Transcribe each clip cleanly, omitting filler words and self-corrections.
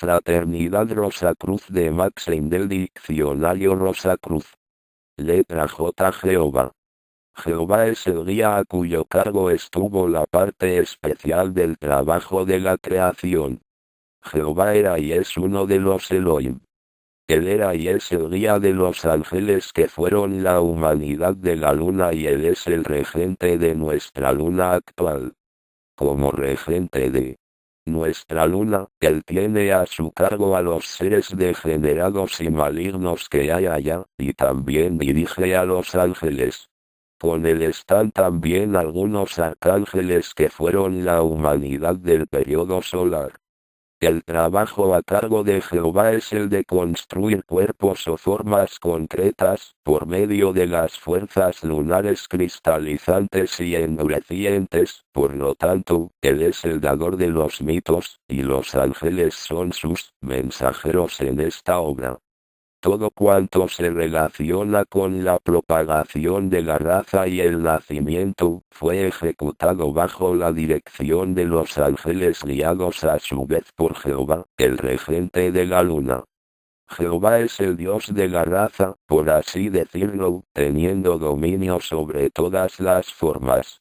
Fraternidad Rosacruz de Maxim del Diccionario Rosacruz. Letra J. Jehová. Jehová es el guía a cuyo cargo estuvo la parte especial del trabajo de la creación. Jehová era y es uno de los Elohim. Él era y es el guía de los ángeles que fueron la humanidad de la luna y él es el regente de nuestra luna actual. Como regente de nuestra luna, él tiene a su cargo a los seres degenerados y malignos que hay allá, y también dirige a los ángeles. Con él están también algunos arcángeles que fueron la humanidad del periodo solar. El trabajo a cargo de Jehová es el de construir cuerpos o formas concretas, por medio de las fuerzas lunares cristalizantes y endurecientes, por lo tanto, él es el dador de los mitos, y los ángeles son sus mensajeros en esta obra. Todo cuanto se relaciona con la propagación de la raza y el nacimiento, fue ejecutado bajo la dirección de los ángeles guiados a su vez por Jehová, el regente de la luna. Jehová es el Dios de la raza, por así decirlo, teniendo dominio sobre todas las formas.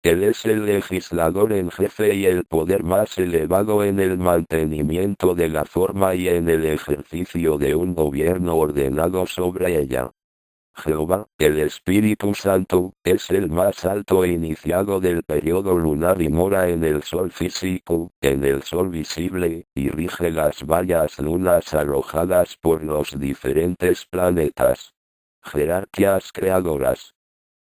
Él es el legislador en jefe y el poder más elevado en el mantenimiento de la forma y en el ejercicio de un gobierno ordenado sobre ella. Jehová, el Espíritu Santo, es el más alto iniciado del periodo lunar y mora en el sol físico, en el sol visible, y rige las varias lunas arrojadas por los diferentes planetas. Jerarquías creadoras.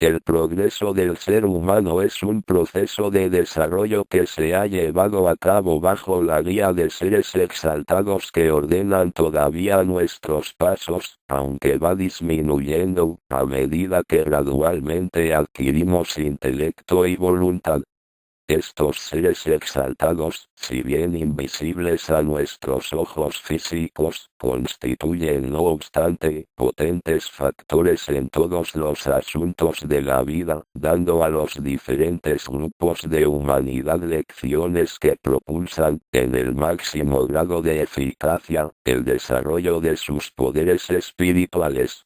El progreso del ser humano es un proceso de desarrollo que se ha llevado a cabo bajo la guía de seres exaltados que ordenan todavía nuestros pasos, aunque va disminuyendo, a medida que gradualmente adquirimos intelecto y voluntad. Estos seres exaltados, si bien invisibles a nuestros ojos físicos, constituyen no obstante, potentes factores en todos los asuntos de la vida, dando a los diferentes grupos de humanidad lecciones que propulsan, en el máximo grado de eficacia, el desarrollo de sus poderes espirituales.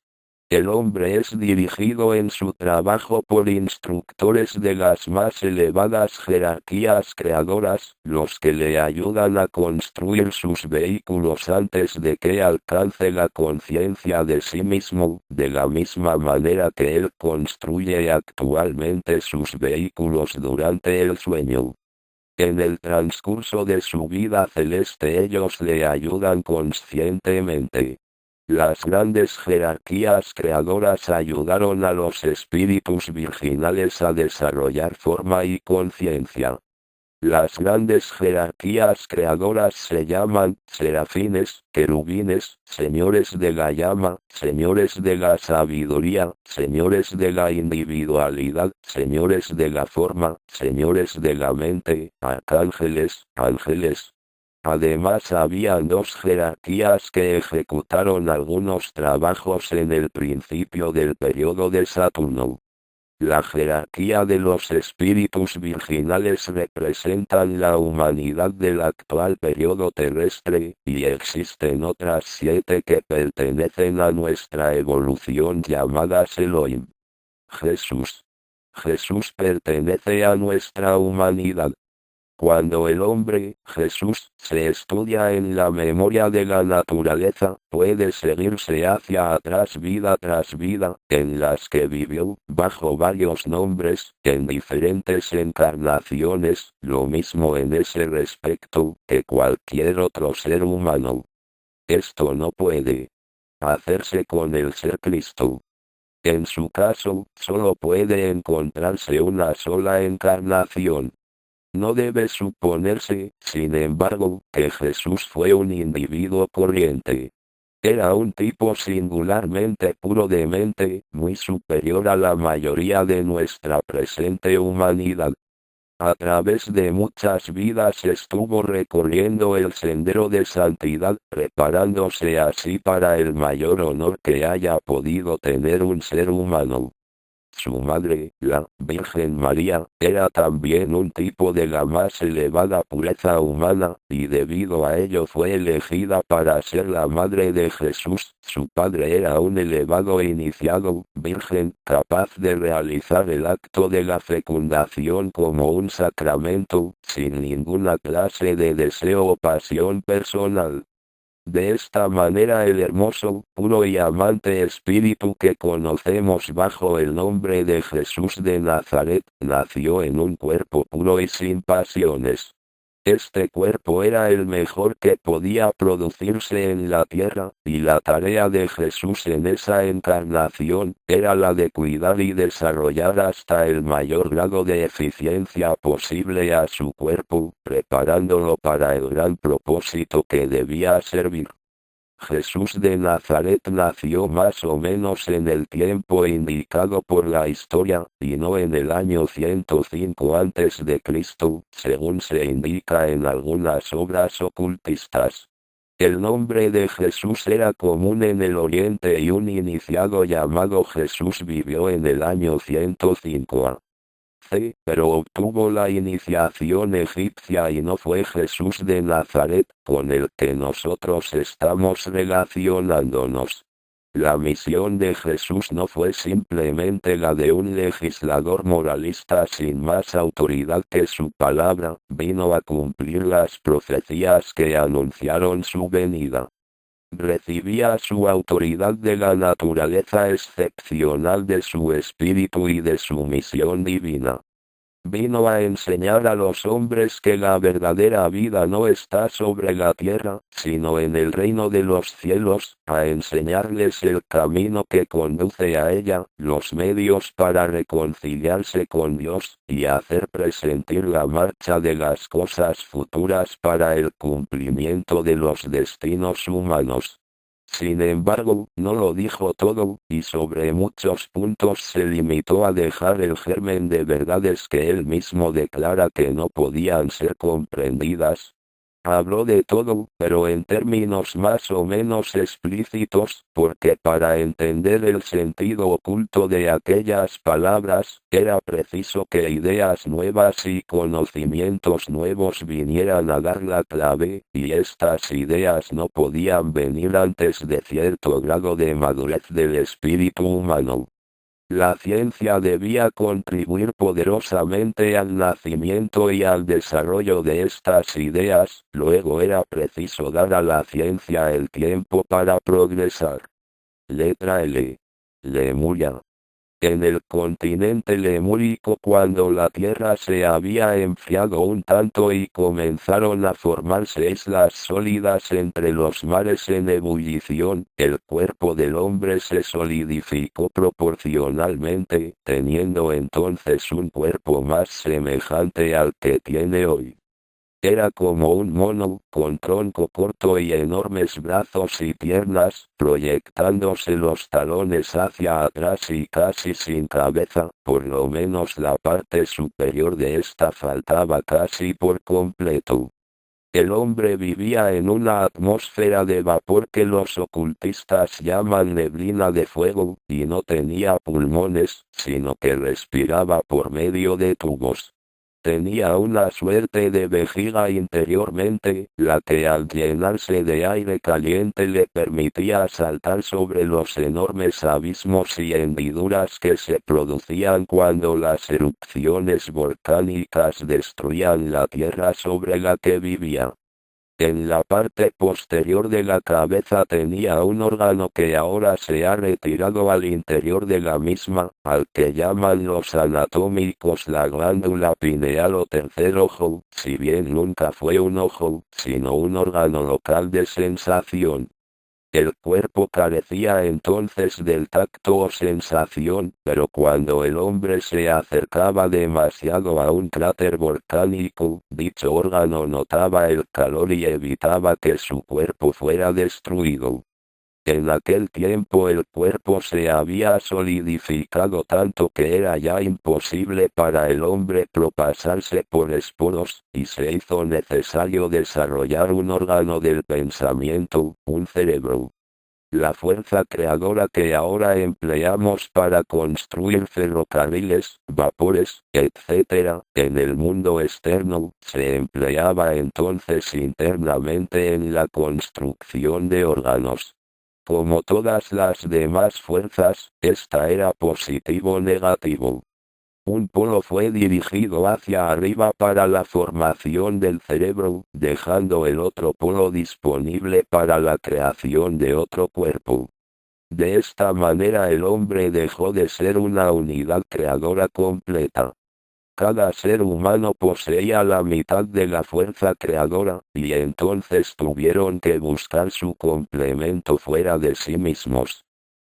El hombre es dirigido en su trabajo por instructores de las más elevadas jerarquías creadoras, los que le ayudan a construir sus vehículos antes de que alcance la conciencia de sí mismo, de la misma manera que él construye actualmente sus vehículos durante el sueño. En el transcurso de su vida celeste ellos le ayudan conscientemente. Las grandes jerarquías creadoras ayudaron a los espíritus virginales a desarrollar forma y conciencia. Las grandes jerarquías creadoras se llaman serafines, querubines, señores de la llama, señores de la sabiduría, señores de la individualidad, señores de la forma, señores de la mente, arcángeles, ángeles. Además habían dos jerarquías que ejecutaron algunos trabajos en el principio del periodo de Saturno. La jerarquía de los espíritus virginales representan la humanidad del actual periodo terrestre, y existen otras 7 que pertenecen a nuestra evolución llamadas Elohim. Jesús. Jesús pertenece a nuestra humanidad. Cuando el hombre, Jesús, se estudia en la memoria de la naturaleza, puede seguirse hacia atrás vida tras vida, en las que vivió, bajo varios nombres, en diferentes encarnaciones, lo mismo en ese respecto, que cualquier otro ser humano. Esto no puede hacerse con el ser Cristo. En su caso, solo puede encontrarse una sola encarnación. No debe suponerse, sin embargo, que Jesús fue un individuo corriente. Era un tipo singularmente puro de mente, muy superior a la mayoría de nuestra presente humanidad. A través de muchas vidas estuvo recorriendo el sendero de santidad, preparándose así para el mayor honor que haya podido tener un ser humano. Su madre, la Virgen María, era también un tipo de la más elevada pureza humana, y debido a ello fue elegida para ser la madre de Jesús. Su padre era un elevado e iniciado, virgen, capaz de realizar el acto de la fecundación como un sacramento, sin ninguna clase de deseo o pasión personal. De esta manera el hermoso, puro y amante espíritu que conocemos bajo el nombre de Jesús de Nazaret, nació en un cuerpo puro y sin pasiones. Este cuerpo era el mejor que podía producirse en la tierra, y la tarea de Jesús en esa encarnación, era la de cuidar y desarrollar hasta el mayor grado de eficiencia posible a su cuerpo, preparándolo para el gran propósito que debía servir. Jesús de Nazaret nació más o menos en el tiempo indicado por la historia, y no en el año 105 a.C., según se indica en algunas obras ocultistas. El nombre de Jesús era común en el Oriente y un iniciado llamado Jesús vivió en el año 105 a.C., pero obtuvo la iniciación egipcia y no fue Jesús de Nazaret, con el que nosotros estamos relacionándonos. La misión de Jesús no fue simplemente la de un legislador moralista sin más autoridad que su palabra, vino a cumplir las profecías que anunciaron su venida. Recibía su autoridad de la naturaleza excepcional de su espíritu y de su misión divina. Vino a enseñar a los hombres que la verdadera vida no está sobre la tierra, sino en el reino de los cielos, a enseñarles el camino que conduce a ella, los medios para reconciliarse con Dios, y hacer presentir la marcha de las cosas futuras para el cumplimiento de los destinos humanos. Sin embargo, no lo dijo todo, y sobre muchos puntos se limitó a dejar el germen de verdades que él mismo declara que no podían ser comprendidas. Habló de todo, pero en términos más o menos explícitos, porque para entender el sentido oculto de aquellas palabras, era preciso que ideas nuevas y conocimientos nuevos vinieran a dar la clave, y estas ideas no podían venir antes de cierto grado de madurez del espíritu humano. La ciencia debía contribuir poderosamente al nacimiento y al desarrollo de estas ideas, luego era preciso dar a la ciencia el tiempo para progresar. Letra L. Lemuria. En el continente lemúrico, cuando la tierra se había enfriado un tanto y comenzaron a formarse islas sólidas entre los mares en ebullición, el cuerpo del hombre se solidificó proporcionalmente, teniendo entonces un cuerpo más semejante al que tiene hoy. Era como un mono, con tronco corto y enormes brazos y piernas, proyectándose los talones hacia atrás y casi sin cabeza, por lo menos la parte superior de esta faltaba casi por completo. El hombre vivía en una atmósfera de vapor que los ocultistas llaman neblina de fuego, y no tenía pulmones, sino que respiraba por medio de tubos. Tenía una suerte de vejiga interiormente, la que al llenarse de aire caliente le permitía saltar sobre los enormes abismos y hendiduras que se producían cuando las erupciones volcánicas destruían la tierra sobre la que vivía. En la parte posterior de la cabeza tenía un órgano que ahora se ha retirado al interior de la misma, al que llaman los anatómicos la glándula pineal o tercer ojo, si bien nunca fue un ojo, sino un órgano local de sensación. El cuerpo carecía entonces del tacto o sensación, pero cuando el hombre se acercaba demasiado a un cráter volcánico, dicho órgano notaba el calor y evitaba que su cuerpo fuera destruido. En aquel tiempo el cuerpo se había solidificado tanto que era ya imposible para el hombre propasarse por esporos, y se hizo necesario desarrollar un órgano del pensamiento, un cerebro. La fuerza creadora que ahora empleamos para construir ferrocarriles, vapores, etc., en el mundo externo, se empleaba entonces internamente en la construcción de órganos. Como todas las demás fuerzas, esta era positivo-negativo. Un polo fue dirigido hacia arriba para la formación del cerebro, dejando el otro polo disponible para la creación de otro cuerpo. De esta manera el hombre dejó de ser una unidad creadora completa. Cada ser humano poseía la mitad de la fuerza creadora, y entonces tuvieron que buscar su complemento fuera de sí mismos.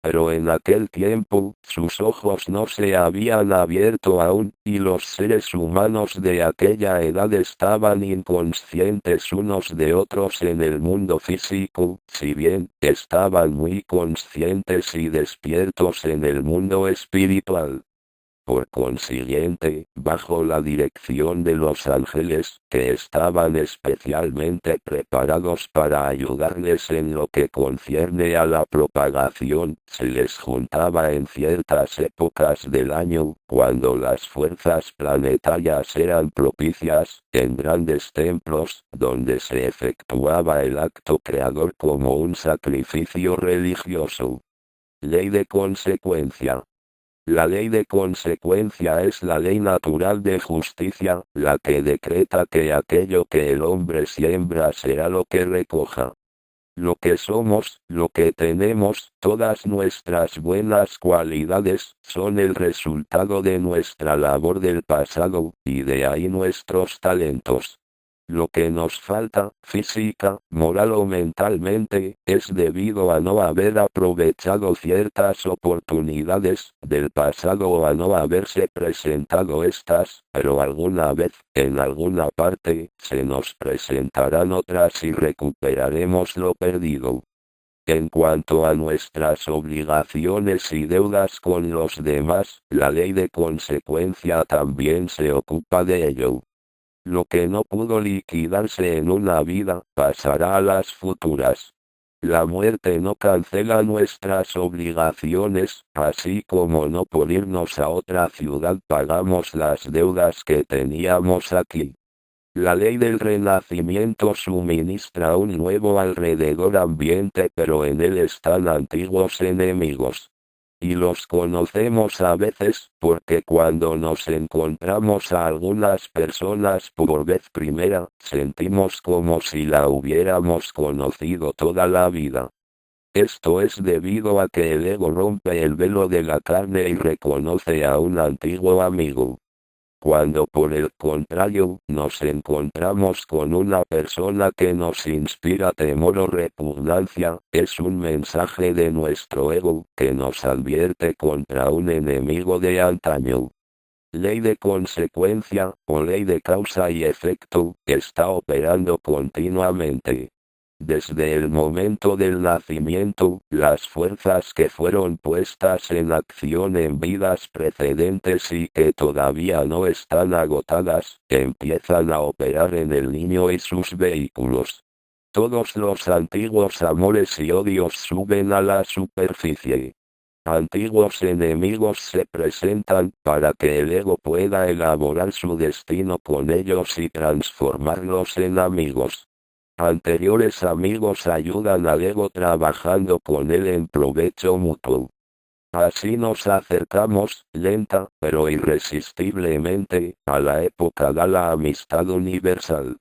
Pero en aquel tiempo, sus ojos no se habían abierto aún, y los seres humanos de aquella edad estaban inconscientes unos de otros en el mundo físico, si bien, estaban muy conscientes y despiertos en el mundo espiritual. Por consiguiente, bajo la dirección de los ángeles, que estaban especialmente preparados para ayudarles en lo que concierne a la propagación, se les juntaba en ciertas épocas del año, cuando las fuerzas planetarias eran propicias, en grandes templos, donde se efectuaba el acto creador como un sacrificio religioso. Ley de consecuencia. La ley de consecuencia es la ley natural de justicia, la que decreta que aquello que el hombre siembra será lo que recoja. Lo que somos, lo que tenemos, todas nuestras buenas cualidades, son el resultado de nuestra labor del pasado, y de ahí nuestros talentos. Lo que nos falta, física, moral o mentalmente, es debido a no haber aprovechado ciertas oportunidades del pasado o a no haberse presentado estas, pero alguna vez, en alguna parte, se nos presentarán otras y recuperaremos lo perdido. En cuanto a nuestras obligaciones y deudas con los demás, la ley de consecuencia también se ocupa de ello. Lo que no pudo liquidarse en una vida, pasará a las futuras. La muerte no cancela nuestras obligaciones, así como no por irnos a otra ciudad pagamos las deudas que teníamos aquí. La ley del renacimiento suministra un nuevo alrededor ambiente, pero en él están antiguos enemigos. Y los conocemos a veces, porque cuando nos encontramos a algunas personas por vez primera, sentimos como si la hubiéramos conocido toda la vida. Esto es debido a que el ego rompe el velo de la carne y reconoce a un antiguo amigo. Cuando por el contrario, nos encontramos con una persona que nos inspira temor o repugnancia, es un mensaje de nuestro ego, que nos advierte contra un enemigo de antaño. Ley de consecuencia, o ley de causa y efecto, está operando continuamente. Desde el momento del nacimiento, las fuerzas que fueron puestas en acción en vidas precedentes y que todavía no están agotadas, empiezan a operar en el niño y sus vehículos. Todos los antiguos amores y odios suben a la superficie. Antiguos enemigos se presentan para que el ego pueda elaborar su destino con ellos y transformarlos en amigos. Anteriores amigos ayudan al ego trabajando con él en provecho mutuo. Así nos acercamos, lenta, pero irresistiblemente, a la época de la amistad universal.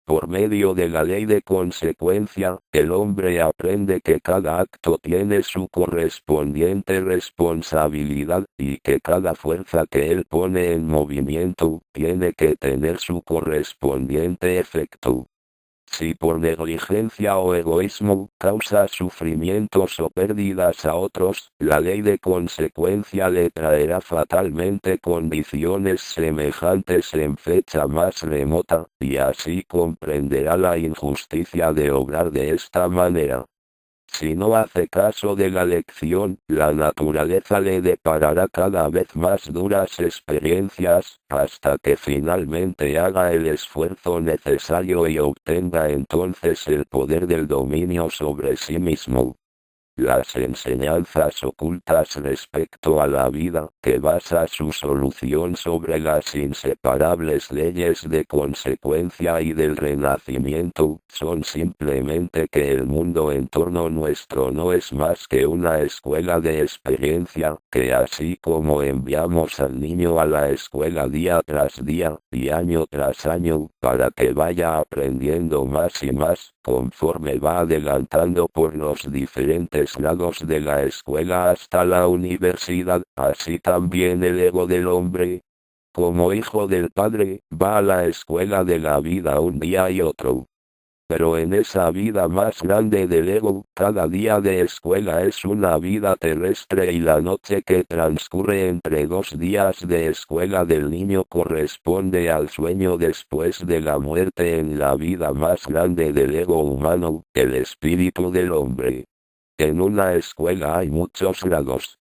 Por medio de la ley de consecuencia, el hombre aprende que cada acto tiene su correspondiente responsabilidad, y que cada fuerza que él pone en movimiento, tiene que tener su correspondiente efecto. Si por negligencia o egoísmo causa sufrimientos o pérdidas a otros, la ley de consecuencia le traerá fatalmente condiciones semejantes en fecha más remota, y así comprenderá la injusticia de obrar de esta manera. Si no hace caso de la lección, la naturaleza le deparará cada vez más duras experiencias, hasta que finalmente haga el esfuerzo necesario y obtenga entonces el poder del dominio sobre sí mismo. las enseñanzas ocultas respecto a la vida, que basa su solución sobre las inseparables leyes de consecuencia y del renacimiento, son simplemente que el mundo en torno nuestro no es más que una escuela de experiencia, que así como enviamos al niño a la escuela día tras día, y año tras año, para que vaya aprendiendo más y más, conforme va adelantando por los diferentes lados de la escuela hasta la universidad, así también el ego del hombre, como hijo del Padre, va a la escuela de la vida un día y otro. Pero en esa vida más grande del ego, cada día de escuela es una vida terrestre y la noche que transcurre entre 2 días de escuela del niño corresponde al sueño después de la muerte en la vida más grande del ego humano, el espíritu del hombre. En una escuela hay muchos grados.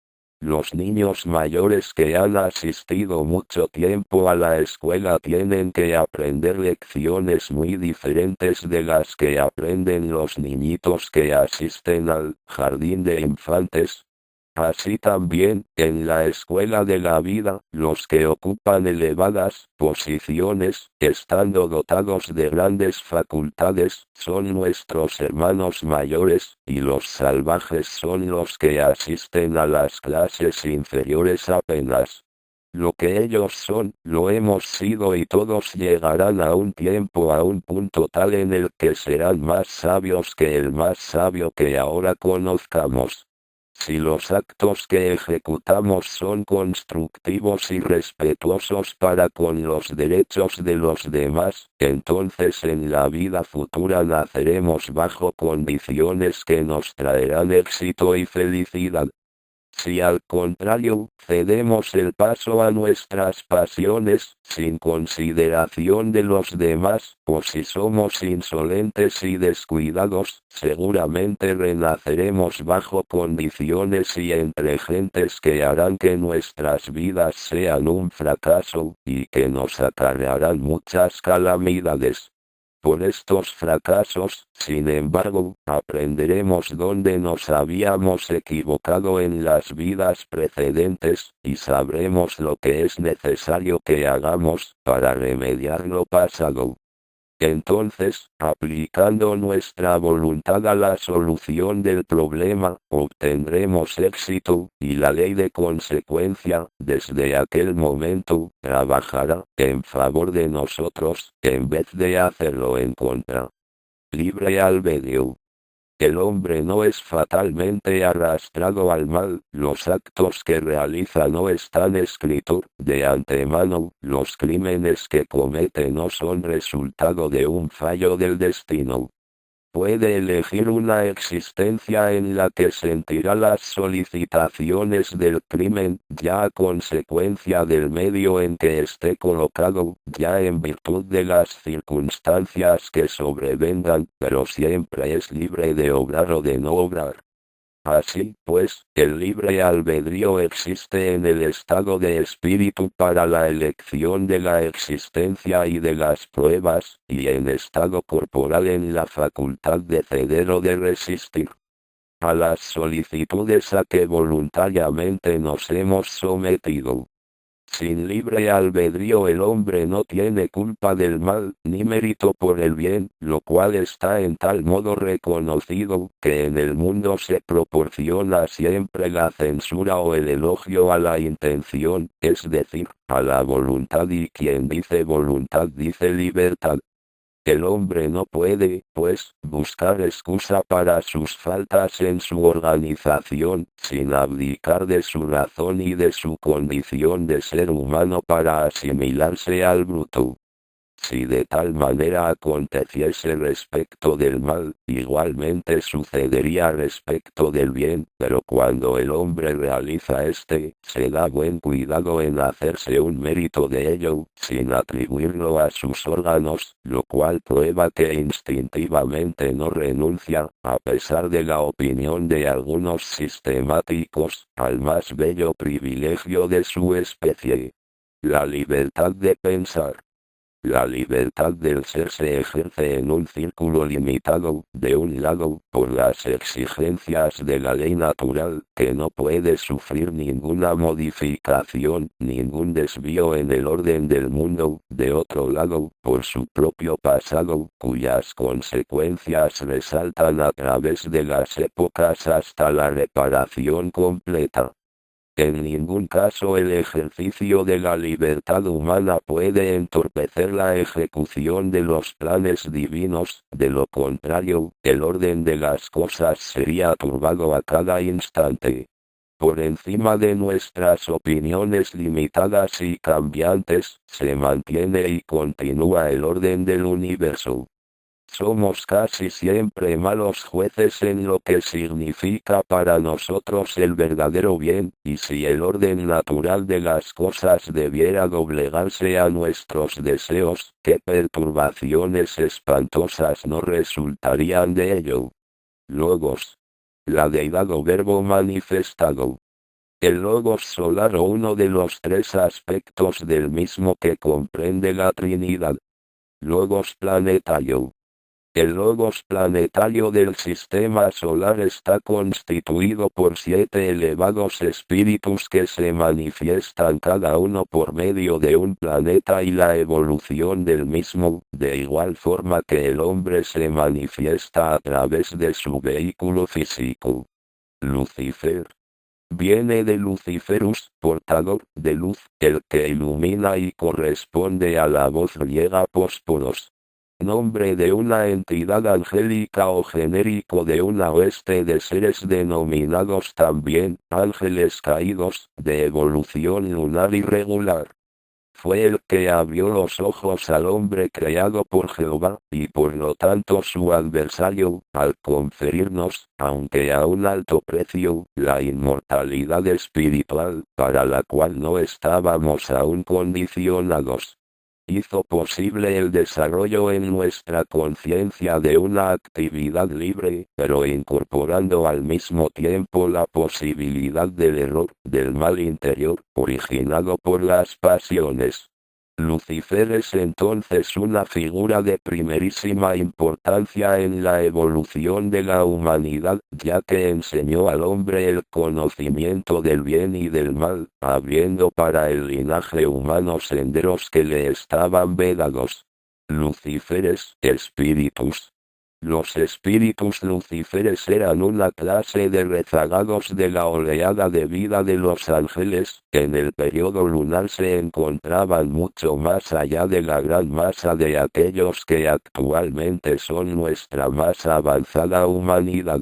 Los niños mayores que han asistido mucho tiempo a la escuela tienen que aprender lecciones muy diferentes de las que aprenden los niñitos que asisten al jardín de infantes. Así también, en la escuela de la vida, los que ocupan elevadas posiciones, estando dotados de grandes facultades, son nuestros hermanos mayores, y los salvajes son los que asisten a las clases inferiores apenas. Lo que ellos son, lo hemos sido y todos llegarán a un tiempo, a un punto tal en el que serán más sabios que el más sabio que ahora conozcamos. Si los actos que ejecutamos son constructivos y respetuosos para con los derechos de los demás, entonces en la vida futura naceremos bajo condiciones que nos traerán éxito y felicidad. Si al contrario, cedemos el paso a nuestras pasiones, sin consideración de los demás, o si somos insolentes y descuidados, seguramente renaceremos bajo condiciones y entre gentes que harán que nuestras vidas sean un fracaso, y que nos acarrearán muchas calamidades. Por estos fracasos, sin embargo, aprenderemos dónde nos habíamos equivocado en las vidas precedentes, y sabremos lo que es necesario que hagamos para remediar lo pasado. Entonces, aplicando nuestra voluntad a la solución del problema, obtendremos éxito, y la ley de consecuencia, desde aquel momento, trabajará en favor de nosotros, en vez de hacerlo en contra. Libre albedrío. El hombre no es fatalmente arrastrado al mal, los actos que realiza no están escritos de antemano, los crímenes que comete no son resultado de un fallo del destino. Puede elegir una existencia en la que sentirá las solicitaciones del crimen, ya a consecuencia del medio en que esté colocado, ya en virtud de las circunstancias que sobrevengan, pero siempre es libre de obrar o de no obrar. Así, pues, el libre albedrío existe en el estado de espíritu para la elección de la existencia y de las pruebas, y en estado corporal en la facultad de ceder o de resistir a las solicitudes a que voluntariamente nos hemos sometido. Sin libre albedrío el hombre no tiene culpa del mal, ni mérito por el bien, lo cual está en tal modo reconocido, que en el mundo se proporciona siempre la censura o el elogio a la intención, es decir, a la voluntad, y quien dice voluntad dice libertad. El hombre no puede, pues, buscar excusa para sus faltas en su organización, sin abdicar de su razón y de su condición de ser humano para asimilarse al bruto. Si de tal manera aconteciese respecto del mal, igualmente sucedería respecto del bien, pero cuando el hombre realiza se da buen cuidado en hacerse un mérito de ello, sin atribuirlo a sus órganos, lo cual prueba que instintivamente no renuncia, a pesar de la opinión de algunos sistemáticos, al más bello privilegio de su especie: la libertad de pensar. La libertad del ser se ejerce en un círculo limitado, de un lado, por las exigencias de la ley natural, que no puede sufrir ninguna modificación, ningún desvío en el orden del mundo, de otro lado, por su propio pasado, cuyas consecuencias resaltan a través de las épocas hasta la reparación completa. En ningún caso el ejercicio de la libertad humana puede entorpecer la ejecución de los planes divinos, de lo contrario, el orden de las cosas sería turbado a cada instante. Por encima de nuestras opiniones limitadas y cambiantes, se mantiene y continúa el orden del universo. Somos casi siempre malos jueces en lo que significa para nosotros el verdadero bien, y si el orden natural de las cosas debiera doblegarse a nuestros deseos, ¿qué perturbaciones espantosas no resultarían de ello? Logos. La deidad o verbo manifestado. El logos solar o uno de los tres aspectos del mismo que comprende la Trinidad. Logos planetario. El logos planetario del sistema solar está constituido por 7 elevados espíritus que se manifiestan cada uno por medio de un planeta y la evolución del mismo, de igual forma que el hombre se manifiesta a través de su vehículo físico. Lucifer. Viene de Luciferus, portador de luz, el que ilumina y corresponde a la voz griega Pósporos. Nombre de una entidad angélica o genérico de una hueste de seres denominados también ángeles caídos, de evolución lunar irregular. Fue el que abrió los ojos al hombre creado por Jehová, y por lo tanto su adversario, al conferirnos, aunque a un alto precio, la inmortalidad espiritual, para la cual no estábamos aún condicionados. Hizo posible el desarrollo en nuestra conciencia de una actividad libre, pero incorporando al mismo tiempo la posibilidad del error, del mal interior, originado por las pasiones. Lucifer es entonces una figura de primerísima importancia en la evolución de la humanidad, ya que enseñó al hombre el conocimiento del bien y del mal, abriendo para el linaje humano senderos que le estaban vedados. Lucíferes, espíritus. Los espíritus lucíferes eran una clase de rezagados de la oleada de vida de los ángeles, que en el periodo lunar se encontraban mucho más allá de la gran masa de aquellos que actualmente son nuestra más avanzada humanidad.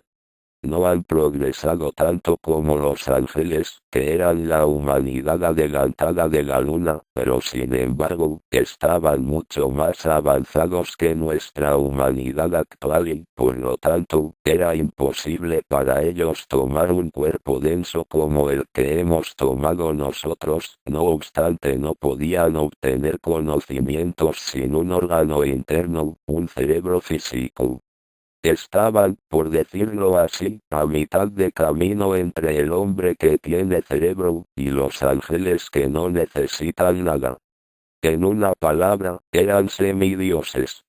No han progresado tanto como los ángeles, que eran la humanidad adelantada de la luna, pero sin embargo, estaban mucho más avanzados que nuestra humanidad actual y, por lo tanto, era imposible para ellos tomar un cuerpo denso como el que hemos tomado nosotros, no obstante no podían obtener conocimientos sin un órgano interno, un cerebro físico. Estaban, por decirlo así, a mitad de camino entre el hombre que tiene cerebro, y los ángeles que no necesitan nada. En una palabra, eran semidioses.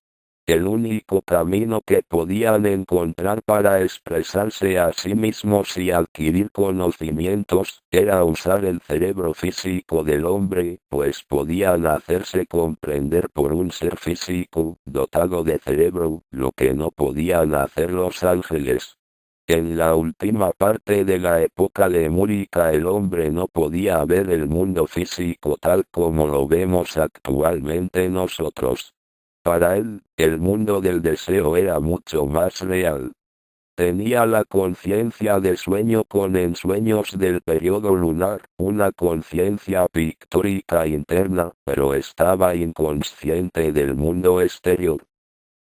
El único camino que podían encontrar para expresarse a sí mismos y adquirir conocimientos, era usar el cerebro físico del hombre, pues podían hacerse comprender por un ser físico, dotado de cerebro, lo que no podían hacer los ángeles. En la última parte de la época lemúrica el hombre no podía ver el mundo físico tal como lo vemos actualmente nosotros. Para él, el mundo del deseo era mucho más real. Tenía la conciencia de sueño con ensueños del periodo lunar, una conciencia pictórica interna, pero estaba inconsciente del mundo exterior.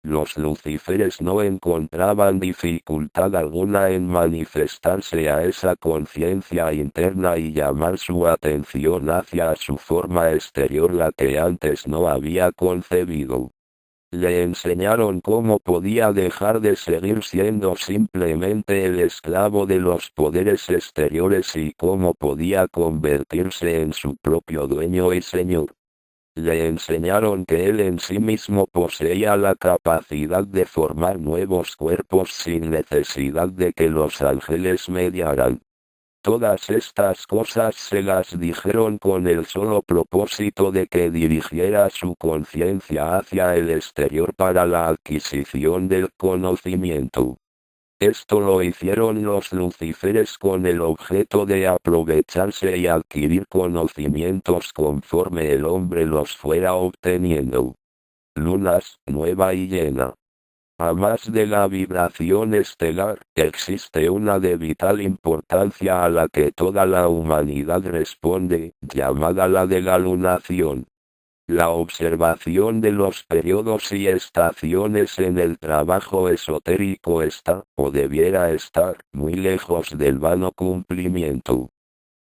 Los lucíferes no encontraban dificultad alguna en manifestarse a esa conciencia interna y llamar su atención hacia su forma exterior, la que antes no había concebido. Le enseñaron cómo podía dejar de seguir siendo simplemente el esclavo de los poderes exteriores y cómo podía convertirse en su propio dueño y señor. Le enseñaron que él en sí mismo poseía la capacidad de formar nuevos cuerpos sin necesidad de que los ángeles mediaran. Todas estas cosas se las dijeron con el solo propósito de que dirigiera su conciencia hacia el exterior para la adquisición del conocimiento. Esto lo hicieron los lucíferes con el objeto de aprovecharse y adquirir conocimientos conforme el hombre los fuera obteniendo. Lunas, nueva y llena. A más de la vibración estelar, existe una de vital importancia a la que toda la humanidad responde, llamada la de la lunación. La observación de los periodos y estaciones en el trabajo esotérico está, o debiera estar, muy lejos del vano cumplimiento.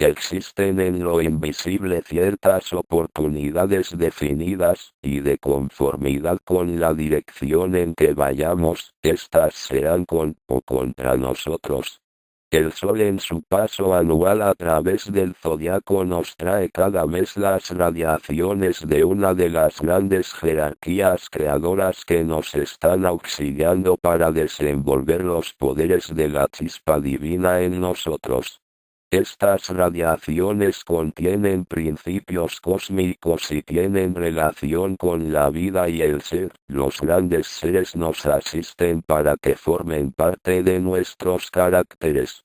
Existen en lo invisible ciertas oportunidades definidas, y de conformidad con la dirección en que vayamos, estas serán con o contra nosotros. El Sol en su paso anual a través del zodiaco nos trae cada mes las radiaciones de una de las grandes jerarquías creadoras que nos están auxiliando para desenvolver los poderes de la chispa divina en nosotros. Estas radiaciones contienen principios cósmicos y tienen relación con la vida y el ser. Los grandes seres nos asisten para que formen parte de nuestros caracteres.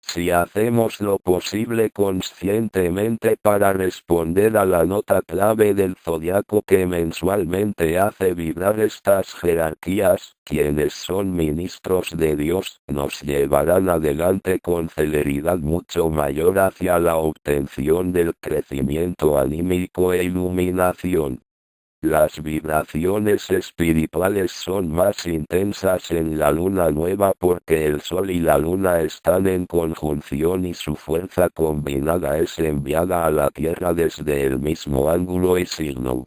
Si hacemos lo posible conscientemente para responder a la nota clave del zodiaco que mensualmente hace vibrar estas jerarquías, quienes son ministros de Dios, nos llevarán adelante con celeridad mucho mayor hacia la obtención del crecimiento anímico e iluminación. Las vibraciones espirituales son más intensas en la luna nueva porque el Sol y la luna están en conjunción y su fuerza combinada es enviada a la Tierra desde el mismo ángulo y signo.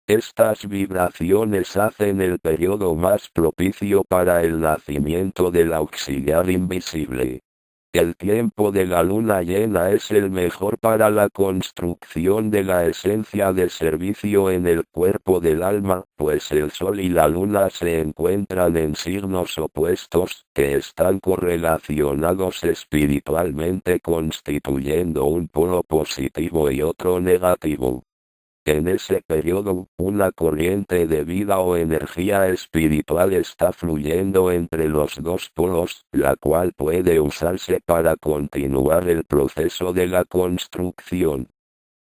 Estas vibraciones hacen el periodo más propicio para el nacimiento del auxiliar invisible. El tiempo de la luna llena es el mejor para la construcción de la esencia de servicio en el cuerpo del alma, pues el Sol y la luna se encuentran en signos opuestos, que están correlacionados espiritualmente constituyendo un polo positivo y otro negativo. En ese periodo, una corriente de vida o energía espiritual está fluyendo entre los dos polos, la cual puede usarse para continuar el proceso de la construcción.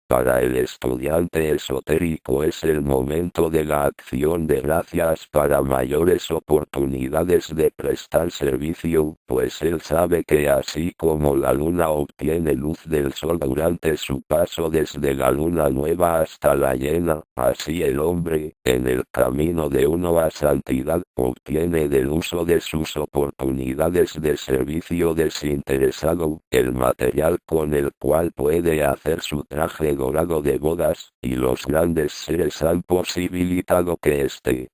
Para el estudiante esotérico es el momento de la acción de gracias para mayores oportunidades de prestar servicio, pues él sabe que así como la luna obtiene luz del sol durante su paso desde la luna nueva hasta la llena, así el hombre, en el camino de uno a santidad, obtiene del uso de sus oportunidades de servicio desinteresado, el material con el cual puede hacer su traje dorado de bodas, y los grandes seres han posibilitado que este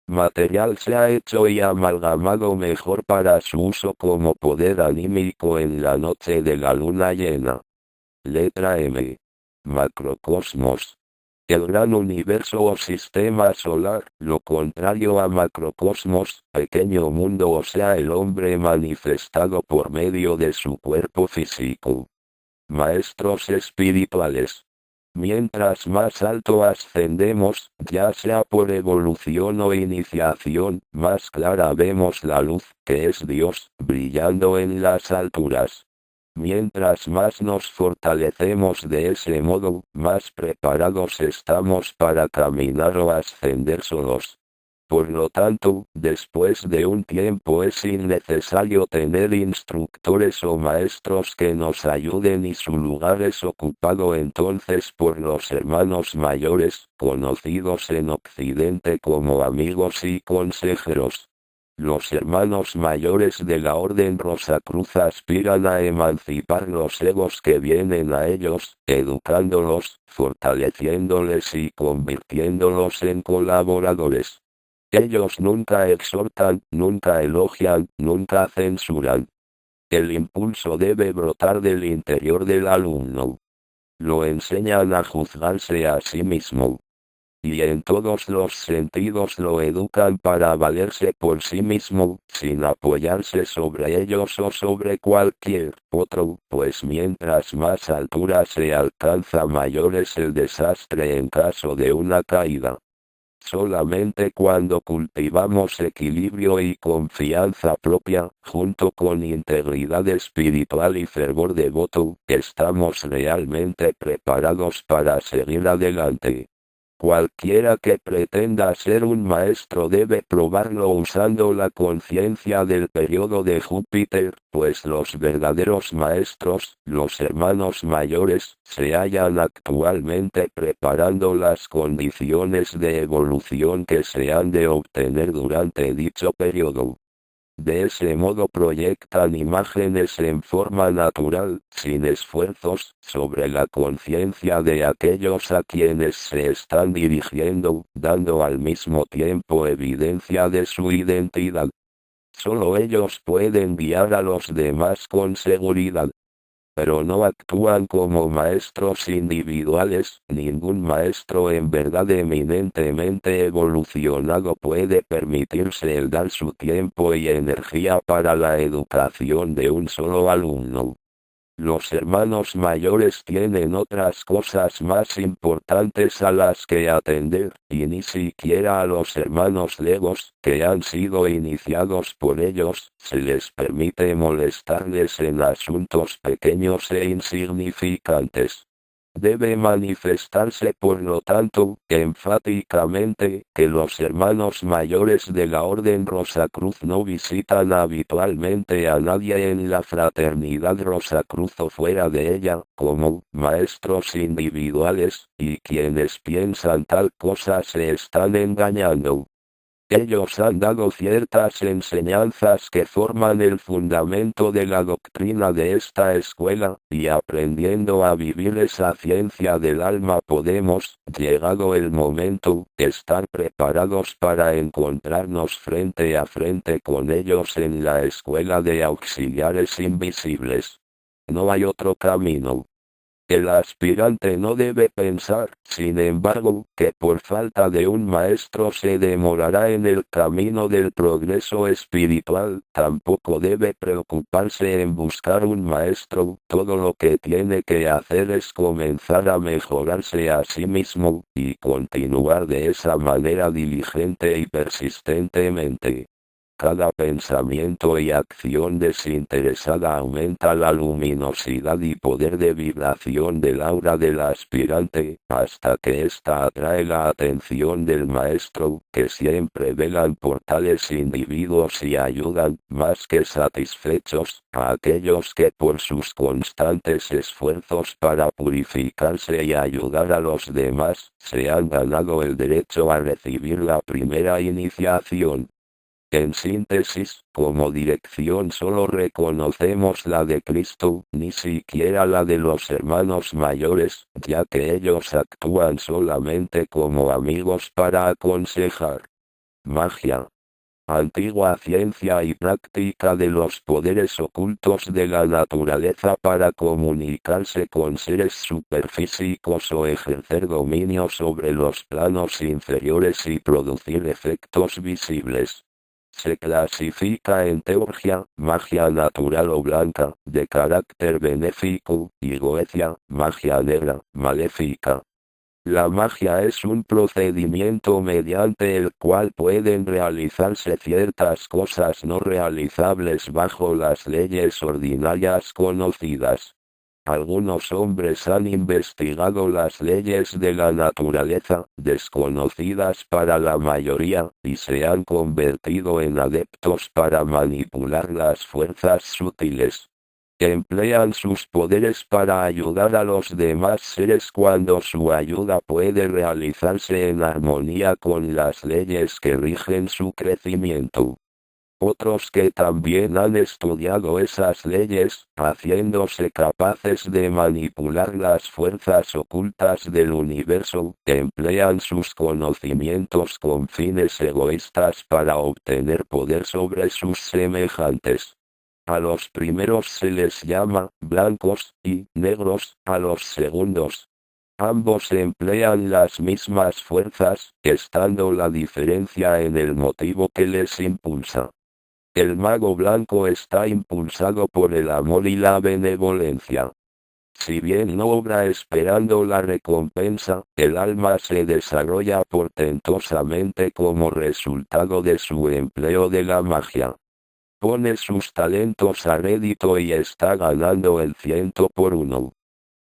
material se ha hecho y amalgamado mejor para su uso como poder anímico en la noche de la luna llena. Letra M. Macrocosmos. El gran universo o sistema solar, lo contrario a macrocosmos, pequeño mundo o sea el hombre manifestado por medio de su cuerpo físico. Maestros espirituales. Mientras más alto ascendemos, ya sea por evolución o iniciación, más clara vemos la luz, que es Dios, brillando en las alturas. Mientras más nos fortalecemos de ese modo, más preparados estamos para caminar o ascender solos. Por lo tanto, después de un tiempo es innecesario tener instructores o maestros que nos ayuden y su lugar es ocupado entonces por los hermanos mayores, conocidos en Occidente como amigos y consejeros. Los hermanos mayores de la Orden Rosacruz aspiran a emancipar los egos que vienen a ellos, educándolos, fortaleciéndoles y convirtiéndolos en colaboradores. Ellos nunca exhortan, nunca elogian, nunca censuran. El impulso debe brotar del interior del alumno. Lo enseñan a juzgarse a sí mismo. y en todos los sentidos lo educan para valerse por sí mismo, sin apoyarse sobre ellos o sobre cualquier otro, pues mientras más altura se alcanza mayor es el desastre en caso de una caída. Solamente cuando cultivamos equilibrio y confianza propia, junto con integridad espiritual y fervor devoto, estamos realmente preparados para seguir adelante. Cualquiera que pretenda ser un maestro debe probarlo usando la conciencia del periodo de Júpiter, pues los verdaderos maestros, los hermanos mayores, se hallan actualmente preparando las condiciones de evolución que se han de obtener durante dicho periodo. De ese modo proyectan imágenes en forma natural, sin esfuerzos, sobre la conciencia de aquellos a quienes se están dirigiendo, dando al mismo tiempo evidencia de su identidad. Solo ellos pueden guiar a los demás con seguridad. Pero no actúan como maestros individuales. Ningún maestro en verdad eminentemente evolucionado puede permitirse el dar su tiempo y energía para la educación de un solo alumno. Los hermanos mayores tienen otras cosas más importantes a las que atender, y ni siquiera a los hermanos legos, que han sido iniciados por ellos, se les permite molestarles en asuntos pequeños e insignificantes. Debe manifestarse por lo tanto, enfáticamente, que los hermanos mayores de la Orden Rosacruz no visitan habitualmente a nadie en la Fraternidad Rosacruz o fuera de ella, como maestros individuales, y quienes piensan tal cosa se están engañando. Ellos han dado ciertas enseñanzas que forman el fundamento de la doctrina de esta escuela, y aprendiendo a vivir esa ciencia del alma podemos, llegado el momento, estar preparados para encontrarnos frente a frente con ellos en la escuela de auxiliares invisibles. No hay otro camino. El aspirante no debe pensar, sin embargo, que por falta de un maestro se demorará en el camino del progreso espiritual. Tampoco debe preocuparse en buscar un maestro. Todo lo que tiene que hacer es comenzar a mejorarse a sí mismo, y continuar de esa manera diligente y persistentemente. Cada pensamiento y acción desinteresada aumenta la luminosidad y poder de vibración del aura del aspirante, hasta que ésta atrae la atención del maestro, que siempre velan por tales individuos y ayudan, más que satisfechos, a aquellos que por sus constantes esfuerzos para purificarse y ayudar a los demás, se han ganado el derecho a recibir la primera iniciación. En síntesis, como dirección solo reconocemos la de Cristo, ni siquiera la de los hermanos mayores, ya que ellos actúan solamente como amigos para aconsejar. Magia. Antigua ciencia y práctica de los poderes ocultos de la naturaleza para comunicarse con seres superfísicos o ejercer dominio sobre los planos inferiores y producir efectos visibles. Se clasifica en teurgia, magia natural o blanca, de carácter benéfico, y goetia, magia negra, maléfica. La magia es un procedimiento mediante el cual pueden realizarse ciertas cosas no realizables bajo las leyes ordinarias conocidas. Algunos hombres han investigado las leyes de la naturaleza, desconocidas para la mayoría, y se han convertido en adeptos para manipular las fuerzas sutiles. Emplean sus poderes para ayudar a los demás seres cuando su ayuda puede realizarse en armonía con las leyes que rigen su crecimiento. Otros que también han estudiado esas leyes, haciéndose capaces de manipular las fuerzas ocultas del universo, emplean sus conocimientos con fines egoístas para obtener poder sobre sus semejantes. A los primeros se les llama blancos y negros, a los segundos Ambos emplean las mismas fuerzas, estando la diferencia en el motivo que les impulsa. El mago blanco está impulsado por el amor y la benevolencia. Si bien no obra esperando la recompensa, el alma se desarrolla portentosamente como resultado de su empleo de la magia. Pone sus talentos a rédito y está ganando el 100 por 1.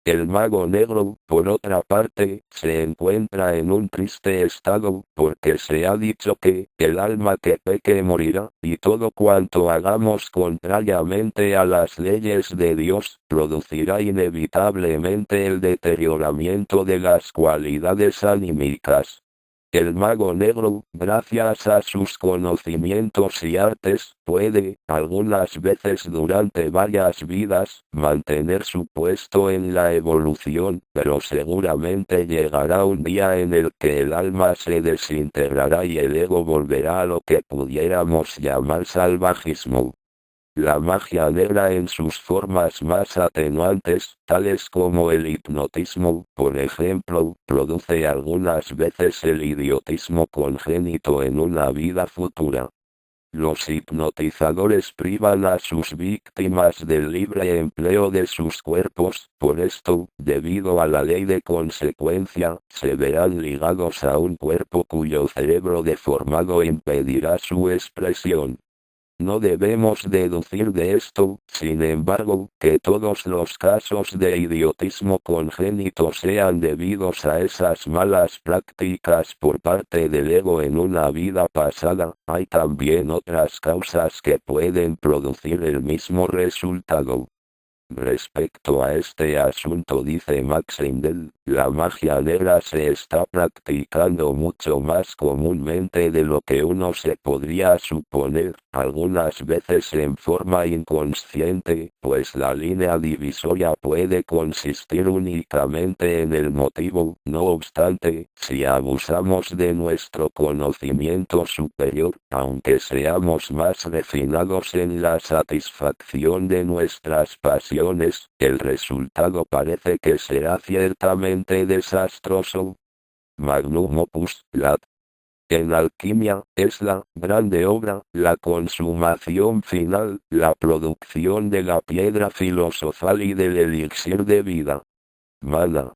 El mago negro, por otra parte, se encuentra en un triste estado, porque se ha dicho que, el alma que peque morirá, y todo cuanto hagamos contrariamente a las leyes de Dios, producirá inevitablemente el deterioramiento de las cualidades anímicas. El mago negro, gracias a sus conocimientos y artes, puede, algunas veces durante varias vidas, mantener su puesto en la evolución, pero seguramente llegará un día en el que el alma se desintegrará y el ego volverá a lo que pudiéramos llamar salvajismo. La magia negra en sus formas más atenuantes, tales como el hipnotismo, por ejemplo, produce algunas veces el idiotismo congénito en una vida futura. Los hipnotizadores privan a sus víctimas del libre empleo de sus cuerpos, por esto, debido a la ley de consecuencia, se verán ligados a un cuerpo cuyo cerebro deformado impedirá su expresión. No debemos deducir de esto, sin embargo, que todos los casos de idiotismo congénito sean debidos a esas malas prácticas por parte del ego en una vida pasada. Hay también otras causas que pueden producir el mismo resultado. Respecto a este asunto dice Max Lindell, la magia negra se está practicando mucho más comúnmente de lo que uno se podría suponer, algunas veces en forma inconsciente, pues la línea divisoria puede consistir únicamente en el motivo. No obstante, si abusamos de nuestro conocimiento superior, aunque seamos más refinados en la satisfacción de nuestras pasiones, el resultado parece que será ciertamente desastroso. Magnum opus, lat. En alquimia, es la grande obra, la consumación final, la producción de la piedra filosofal y del elixir de vida. Mana.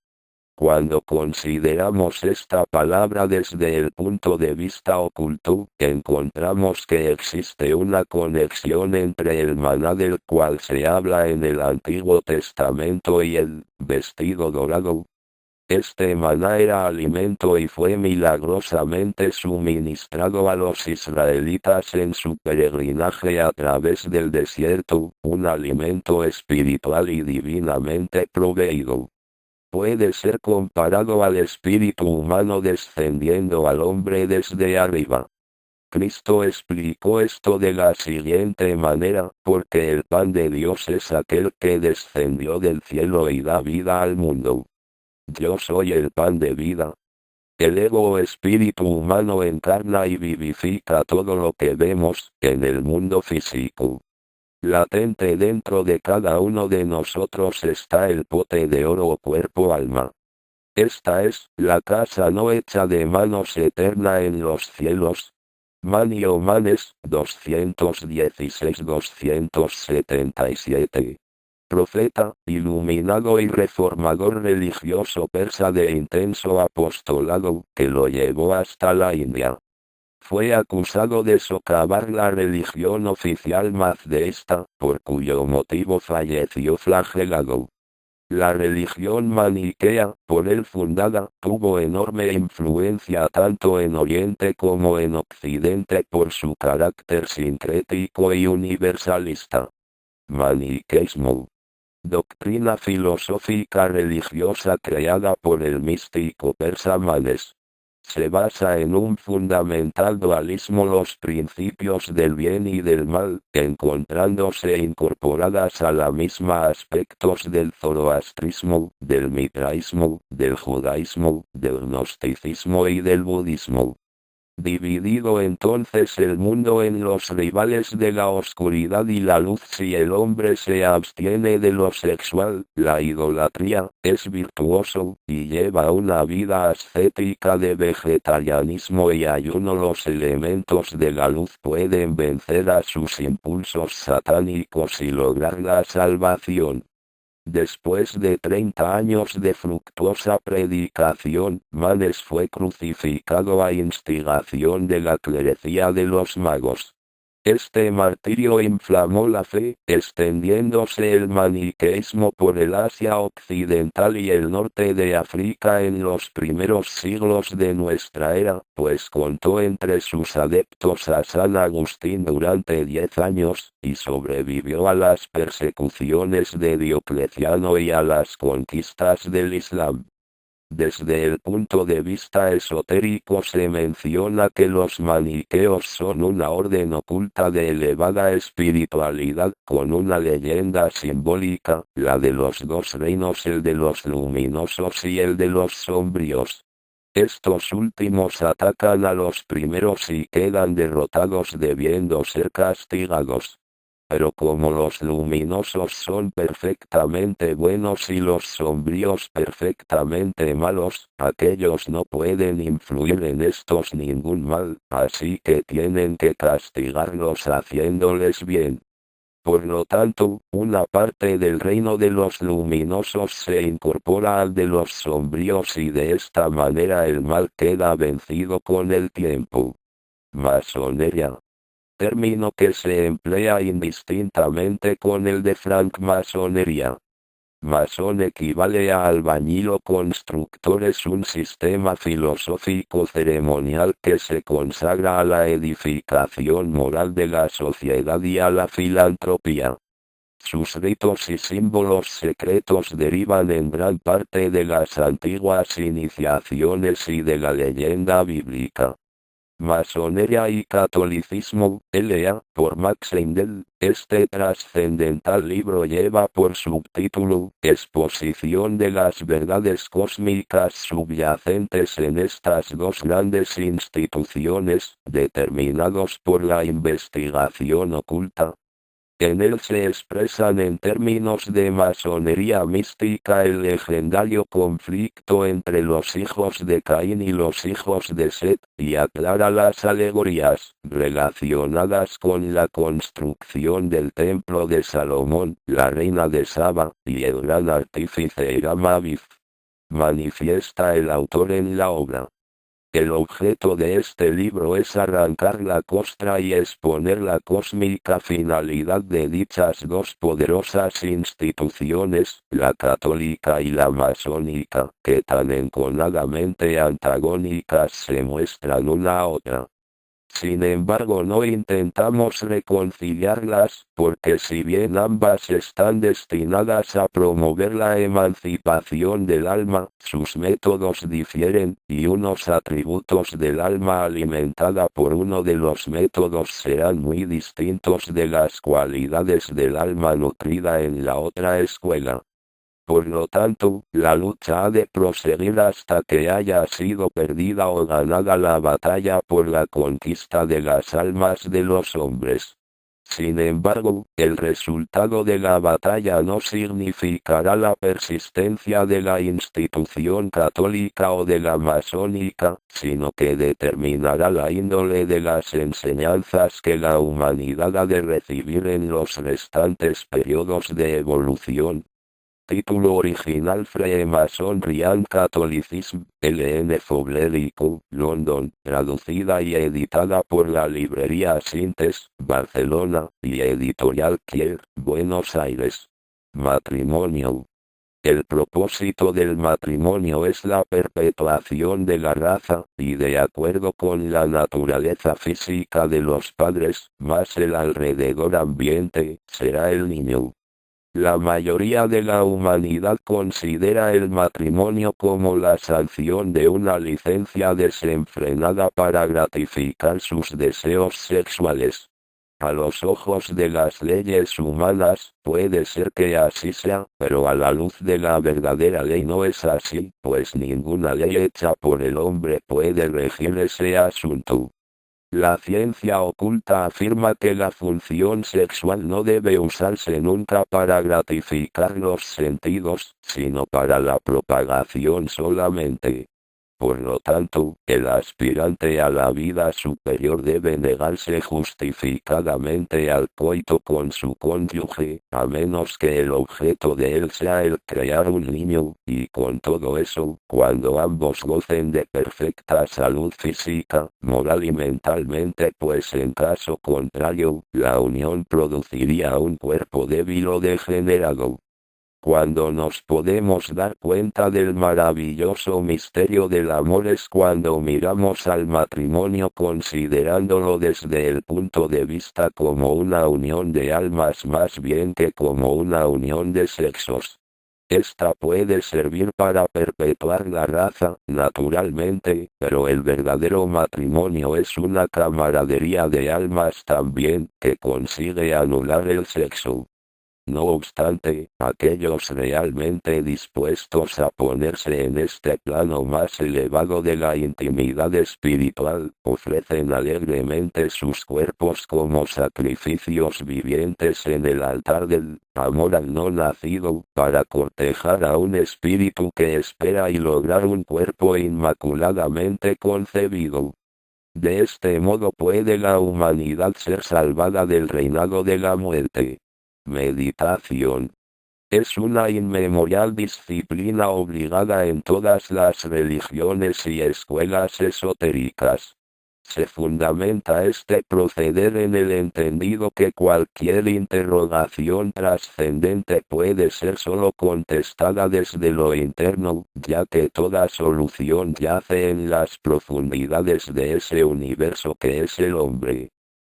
Cuando consideramos esta palabra desde el punto de vista oculto, encontramos que existe una conexión entre el maná del cual se habla en el Antiguo Testamento y el vestido dorado. Este maná era alimento y fue milagrosamente suministrado a los israelitas en su peregrinaje a través del desierto, un alimento espiritual y divinamente proveído. Puede ser comparado al espíritu humano descendiendo al hombre desde arriba. Cristo explicó esto de la siguiente manera, porque el pan de Dios es aquel que descendió del cielo y da vida al mundo. Yo soy el pan de vida. El ego o espíritu humano encarna y vivifica todo lo que vemos en el mundo físico. Latente dentro de cada uno de nosotros está el pote de oro o cuerpo-alma. Esta es la casa no hecha de manos eterna en los cielos. Manio Manes, 216-277. Profeta, iluminado y reformador religioso persa de intenso apostolado, que lo llevó hasta la India. Fue acusado de socavar la religión oficial mazdeísta, por cuyo motivo falleció flagelado. La religión maniquea, por él fundada, tuvo enorme influencia tanto en Oriente como en Occidente por su carácter sincrético y universalista. Maniqueísmo. Doctrina filosófica religiosa creada por el místico persa Manes. Se basa en un fundamental dualismo los principios del bien y del mal, encontrándose incorporadas a la misma aspectos del zoroastrismo, del mitraísmo, del judaísmo, del gnosticismo y del budismo. Dividido entonces el mundo en los rivales de la oscuridad y la luz. Si el hombre se abstiene de lo sexual, la idolatría, es virtuoso, y lleva una vida ascética de vegetarianismo y ayuno, los elementos de la luz pueden vencer a sus impulsos satánicos y lograr la salvación. Después de 30 años de fructuosa predicación, Manes fue crucificado a instigación de la clerecía de los magos. Este martirio inflamó la fe, extendiéndose el maniqueísmo por el Asia occidental y el norte de África en los primeros siglos de nuestra era, pues contó entre sus adeptos a San Agustín durante 10 años, y sobrevivió a las persecuciones de Diocleciano y a las conquistas del Islam. Desde el punto de vista esotérico se menciona que los maniqueos son una orden oculta de elevada espiritualidad, con una leyenda simbólica, la de los dos reinos, el de los luminosos y el de los sombríos. Estos últimos atacan a los primeros y quedan derrotados debiendo ser castigados. Pero como los luminosos son perfectamente buenos y los sombríos perfectamente malos, aquellos no pueden influir en estos ningún mal, así que tienen que castigarlos haciéndoles bien. Por lo tanto, una parte del reino de los luminosos se incorpora al de los sombríos y de esta manera el mal queda vencido con el tiempo. Masonería. Término que se emplea indistintamente con el de francmasonería. Masón equivale a albañil o constructor, es un sistema filosófico ceremonial que se consagra a la edificación moral de la sociedad y a la filantropía. Sus ritos y símbolos secretos derivan en gran parte de las antiguas iniciaciones y de la leyenda bíblica. Masonería y catolicismo, L.A., por Max Heindel. Este trascendental libro lleva por subtítulo, Exposición de las verdades cósmicas subyacentes en estas dos grandes instituciones, determinados por la investigación oculta. En él se expresan en términos de masonería mística el legendario conflicto entre los hijos de Caín y los hijos de Set, y aclara las alegorías relacionadas con la construcción del templo de Salomón, la reina de Saba, y el gran artífice Hiram Abif. Manifiesta el autor en la obra. El objeto de este libro es arrancar la costra y exponer la cósmica finalidad de dichas dos poderosas instituciones, la católica y la masónica, que tan enconadamente antagónicas se muestran una a otra. Sin embargo, no intentamos reconciliarlas, porque si bien ambas están destinadas a promover la emancipación del alma, sus métodos difieren, y unos atributos del alma alimentada por uno de los métodos serán muy distintos de las cualidades del alma nutrida en la otra escuela. Por lo tanto, la lucha ha de proseguir hasta que haya sido perdida o ganada la batalla por la conquista de las almas de los hombres. Sin embargo, el resultado de la batalla no significará la persistencia de la institución católica o de la masónica, sino que determinará la índole de las enseñanzas que la humanidad ha de recibir en los restantes periodos de evolución. Título original: Freemasonry Catholicism, L.N. Fowler & Co., London, traducida y editada por la librería Sintes, Barcelona, y Editorial Kier, Buenos Aires. Matrimonio. El propósito del matrimonio es la perpetuación de la raza, y de acuerdo con la naturaleza física de los padres, más el alrededor ambiente, será el niño. La mayoría de la humanidad considera el matrimonio como la sanción de una licencia desenfrenada para gratificar sus deseos sexuales. A los ojos de las leyes humanas, puede ser que así sea, pero a la luz de la verdadera ley no es así, pues ninguna ley hecha por el hombre puede regir ese asunto. La ciencia oculta afirma que la función sexual no debe usarse nunca para gratificar los sentidos, sino para la propagación solamente. Por lo tanto, el aspirante a la vida superior debe negarse justificadamente al coito con su cónyuge, a menos que el objeto de él sea el crear un niño, y con todo eso, cuando ambos gocen de perfecta salud física, moral y mentalmente, pues en caso contrario, la unión produciría un cuerpo débil o degenerado. Cuando nos podemos dar cuenta del maravilloso misterio del amor es cuando miramos al matrimonio considerándolo desde el punto de vista como una unión de almas más bien que como una unión de sexos. Esta puede servir para perpetuar la raza, naturalmente, pero el verdadero matrimonio es una camaradería de almas también, que consigue anular el sexo. No obstante, aquellos realmente dispuestos a ponerse en este plano más elevado de la intimidad espiritual, ofrecen alegremente sus cuerpos como sacrificios vivientes en el altar del amor al no nacido, para cortejar a un espíritu que espera y lograr un cuerpo inmaculadamente concebido. De este modo puede la humanidad ser salvada del reinado de la muerte. Meditación. Es una inmemorial disciplina obligada en todas las religiones y escuelas esotéricas. Se fundamenta este proceder en el entendido que cualquier interrogación trascendente puede ser solo contestada desde lo interno, ya que toda solución yace en las profundidades de ese universo que es el hombre.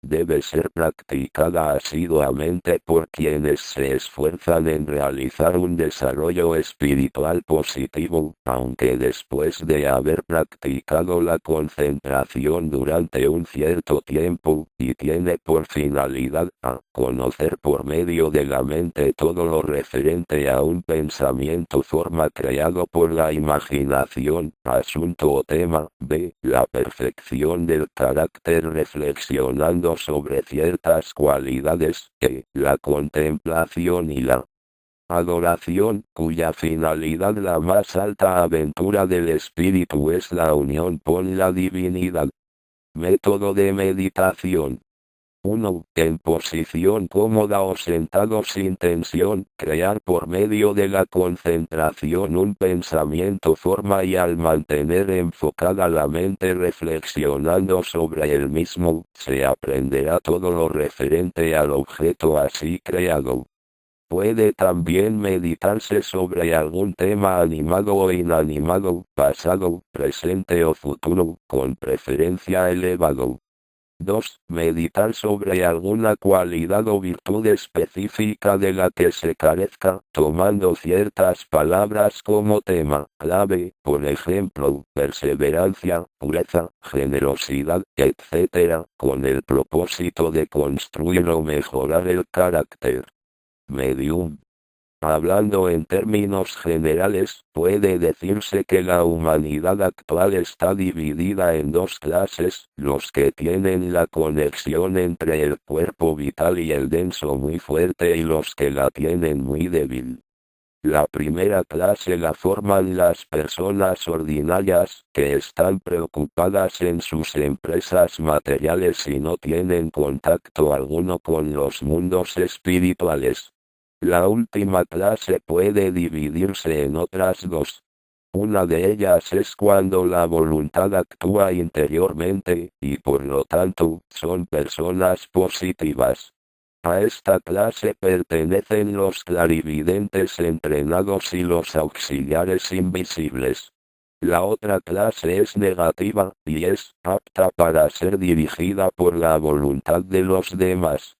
Debe ser practicada asiduamente por quienes se esfuerzan en realizar un desarrollo espiritual positivo, aunque después de haber practicado la concentración durante un cierto tiempo, y tiene por finalidad conocer por medio de la mente todo lo referente a un pensamiento forma creado por la imaginación, asunto o tema, b. La perfección del carácter reflexionando sobre ciertas cualidades, la contemplación y la adoración, cuya finalidad la más alta aventura del espíritu es la unión con la divinidad. Método de meditación. 1. En posición cómoda o sentado sin tensión, crear por medio de la concentración un pensamiento forma y al mantener enfocada la mente reflexionando sobre el mismo, se aprenderá todo lo referente al objeto así creado. Puede también meditarse sobre algún tema animado o inanimado, pasado, presente o futuro, con preferencia elevado. 2. Meditar sobre alguna cualidad o virtud específica de la que se carezca, tomando ciertas palabras como tema clave, por ejemplo, perseverancia, pureza, generosidad, etc., con el propósito de construir o mejorar el carácter. Medium. Hablando en términos generales, puede decirse que la humanidad actual está dividida en dos clases, los que tienen la conexión entre el cuerpo vital y el denso muy fuerte y los que la tienen muy débil. La primera clase la forman las personas ordinarias, que están preocupadas en sus empresas materiales y no tienen contacto alguno con los mundos espirituales. La última clase puede dividirse en otras dos. Una de ellas es cuando la voluntad actúa interiormente, y por lo tanto, son personas positivas. A esta clase pertenecen los clarividentes entrenados y los auxiliares invisibles. La otra clase es negativa, y es apta para ser dirigida por la voluntad de los demás.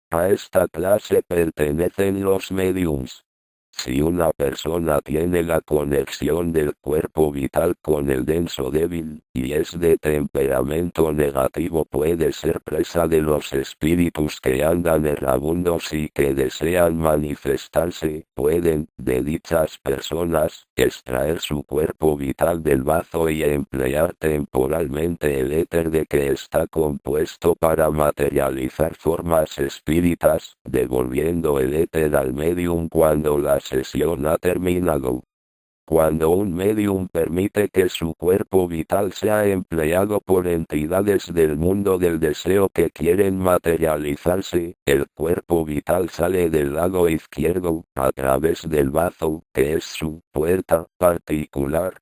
A esta clase pertenecen los mediums. Si una persona tiene la conexión del cuerpo vital con el denso débil, y es de temperamento negativo, puede ser presa de los espíritus que andan errabundos y que desean manifestarse. Pueden, de dichas personas, extraer su cuerpo vital del bazo y emplear temporalmente el éter de que está compuesto para materializar formas espíritas, devolviendo el éter al medium cuando la sesión ha terminado. Cuando un medium permite que su cuerpo vital sea empleado por entidades del mundo del deseo que quieren materializarse, el cuerpo vital sale del lado izquierdo, a través del bazo, que es su puerta particular.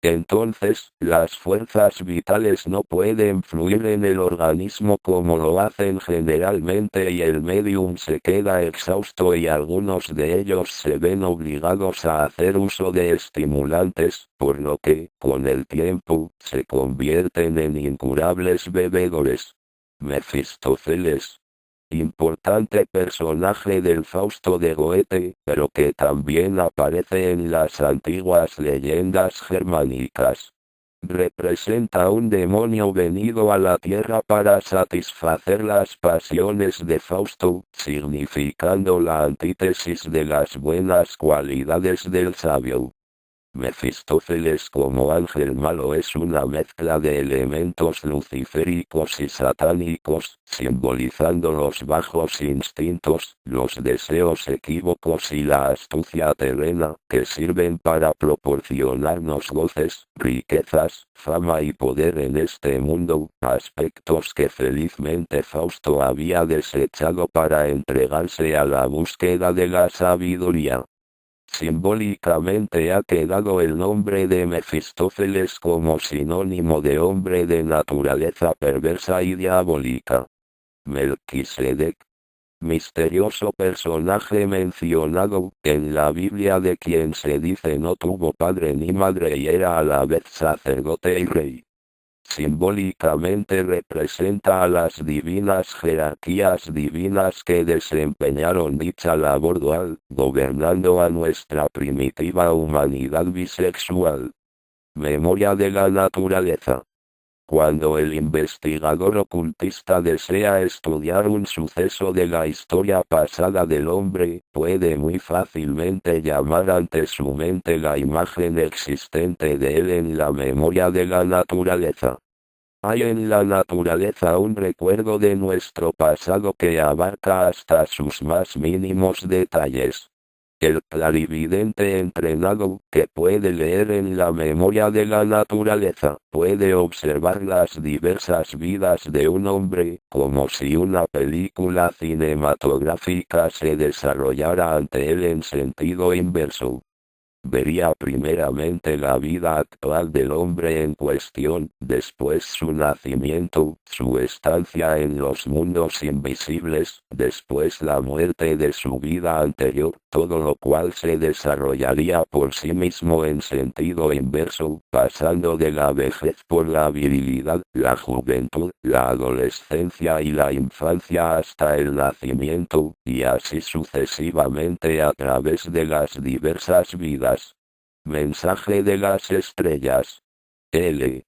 Entonces, las fuerzas vitales no pueden fluir en el organismo como lo hacen generalmente y el medium se queda exhausto y algunos de ellos se ven obligados a hacer uso de estimulantes, por lo que, con el tiempo, se convierten en incurables bebedores. Mefistófeles. Importante personaje del Fausto de Goethe, pero que también aparece en las antiguas leyendas germánicas. Representa un demonio venido a la tierra para satisfacer las pasiones de Fausto, significando la antítesis de las buenas cualidades del sabio. Mefistófeles como ángel malo es una mezcla de elementos luciféricos y satánicos, simbolizando los bajos instintos, los deseos equívocos y la astucia terrena, que sirven para proporcionarnos goces, riquezas, fama y poder en este mundo, aspectos que felizmente Fausto había desechado para entregarse a la búsqueda de la sabiduría. Simbólicamente ha quedado el nombre de Mefistófeles como sinónimo de hombre de naturaleza perversa y diabólica. Melquisedec. Misterioso personaje mencionado en la Biblia de quien se dice no tuvo padre ni madre y era a la vez sacerdote y rey. Simbólicamente representa a las divinas jerarquías divinas que desempeñaron dicha labor dual, gobernando a nuestra primitiva humanidad bisexual. Memoria de la naturaleza. Cuando el investigador ocultista desea estudiar un suceso de la historia pasada del hombre, puede muy fácilmente llamar ante su mente la imagen existente de él en la memoria de la naturaleza. Hay en la naturaleza un recuerdo de nuestro pasado que abarca hasta sus más mínimos detalles. El clarividente entrenado, que puede leer en la memoria de la naturaleza, puede observar las diversas vidas de un hombre, como si una película cinematográfica se desarrollara ante él en sentido inverso. Vería primeramente la vida actual del hombre en cuestión, después su nacimiento, su estancia en los mundos invisibles, después la muerte de su vida anterior, todo lo cual se desarrollaría por sí mismo en sentido inverso, pasando de la vejez por la virilidad, la juventud, la adolescencia y la infancia hasta el nacimiento, y así sucesivamente a través de las diversas vidas. Mensaje de las estrellas. L.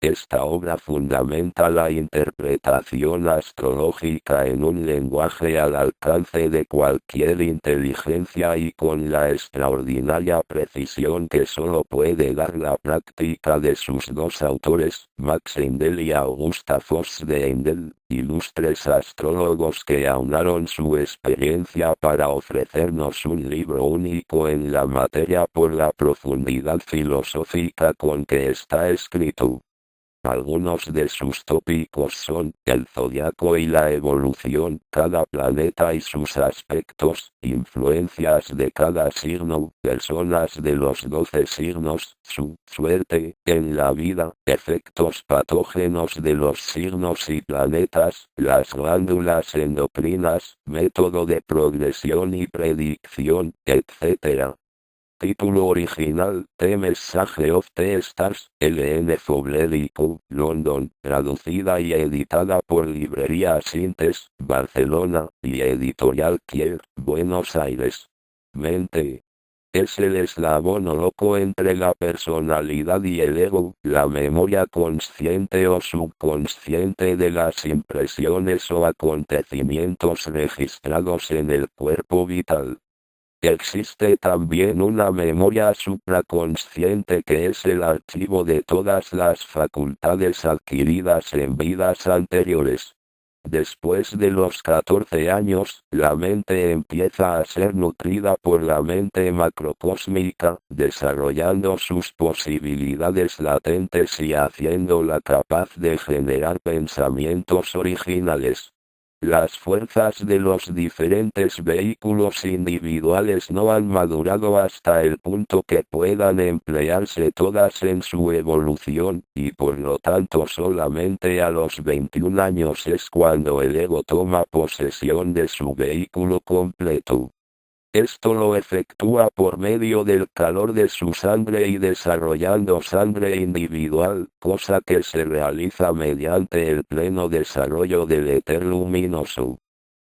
Esta obra fundamenta la interpretación astrológica en un lenguaje al alcance de cualquier inteligencia y con la extraordinaria precisión que solo puede dar la práctica de sus dos autores, Max Endel y Augusta Voss de Endel, ilustres astrólogos que aunaron su experiencia para ofrecernos un libro único en la materia por la profundidad filosófica con que está escrito. Algunos de sus tópicos son el zodiaco y la evolución, cada planeta y sus aspectos, influencias de cada signo, personas de los 12 signos, su suerte en la vida, efectos patógenos de los signos y planetas, las glándulas endocrinas, método de progresión y predicción, etc. Título original, The Message of the Stars, L.N. Fowler y Co., London, traducida y editada por Librería Sintes, Barcelona, y Editorial Kier, Buenos Aires. Mente. Es el eslabón o loco entre la personalidad y el ego, la memoria consciente o subconsciente de las impresiones o acontecimientos registrados en el cuerpo vital. Existe también una memoria supraconsciente que es el archivo de todas las facultades adquiridas en vidas anteriores. Después de los 14 años, la mente empieza a ser nutrida por la mente macrocósmica, desarrollando sus posibilidades latentes y haciéndola capaz de generar pensamientos originales. Las fuerzas de los diferentes vehículos individuales no han madurado hasta el punto que puedan emplearse todas en su evolución, y por lo tanto solamente a los 21 años es cuando el ego toma posesión de su vehículo completo. Esto lo efectúa por medio del calor de su sangre y desarrollando sangre individual, cosa que se realiza mediante el pleno desarrollo del éter luminoso.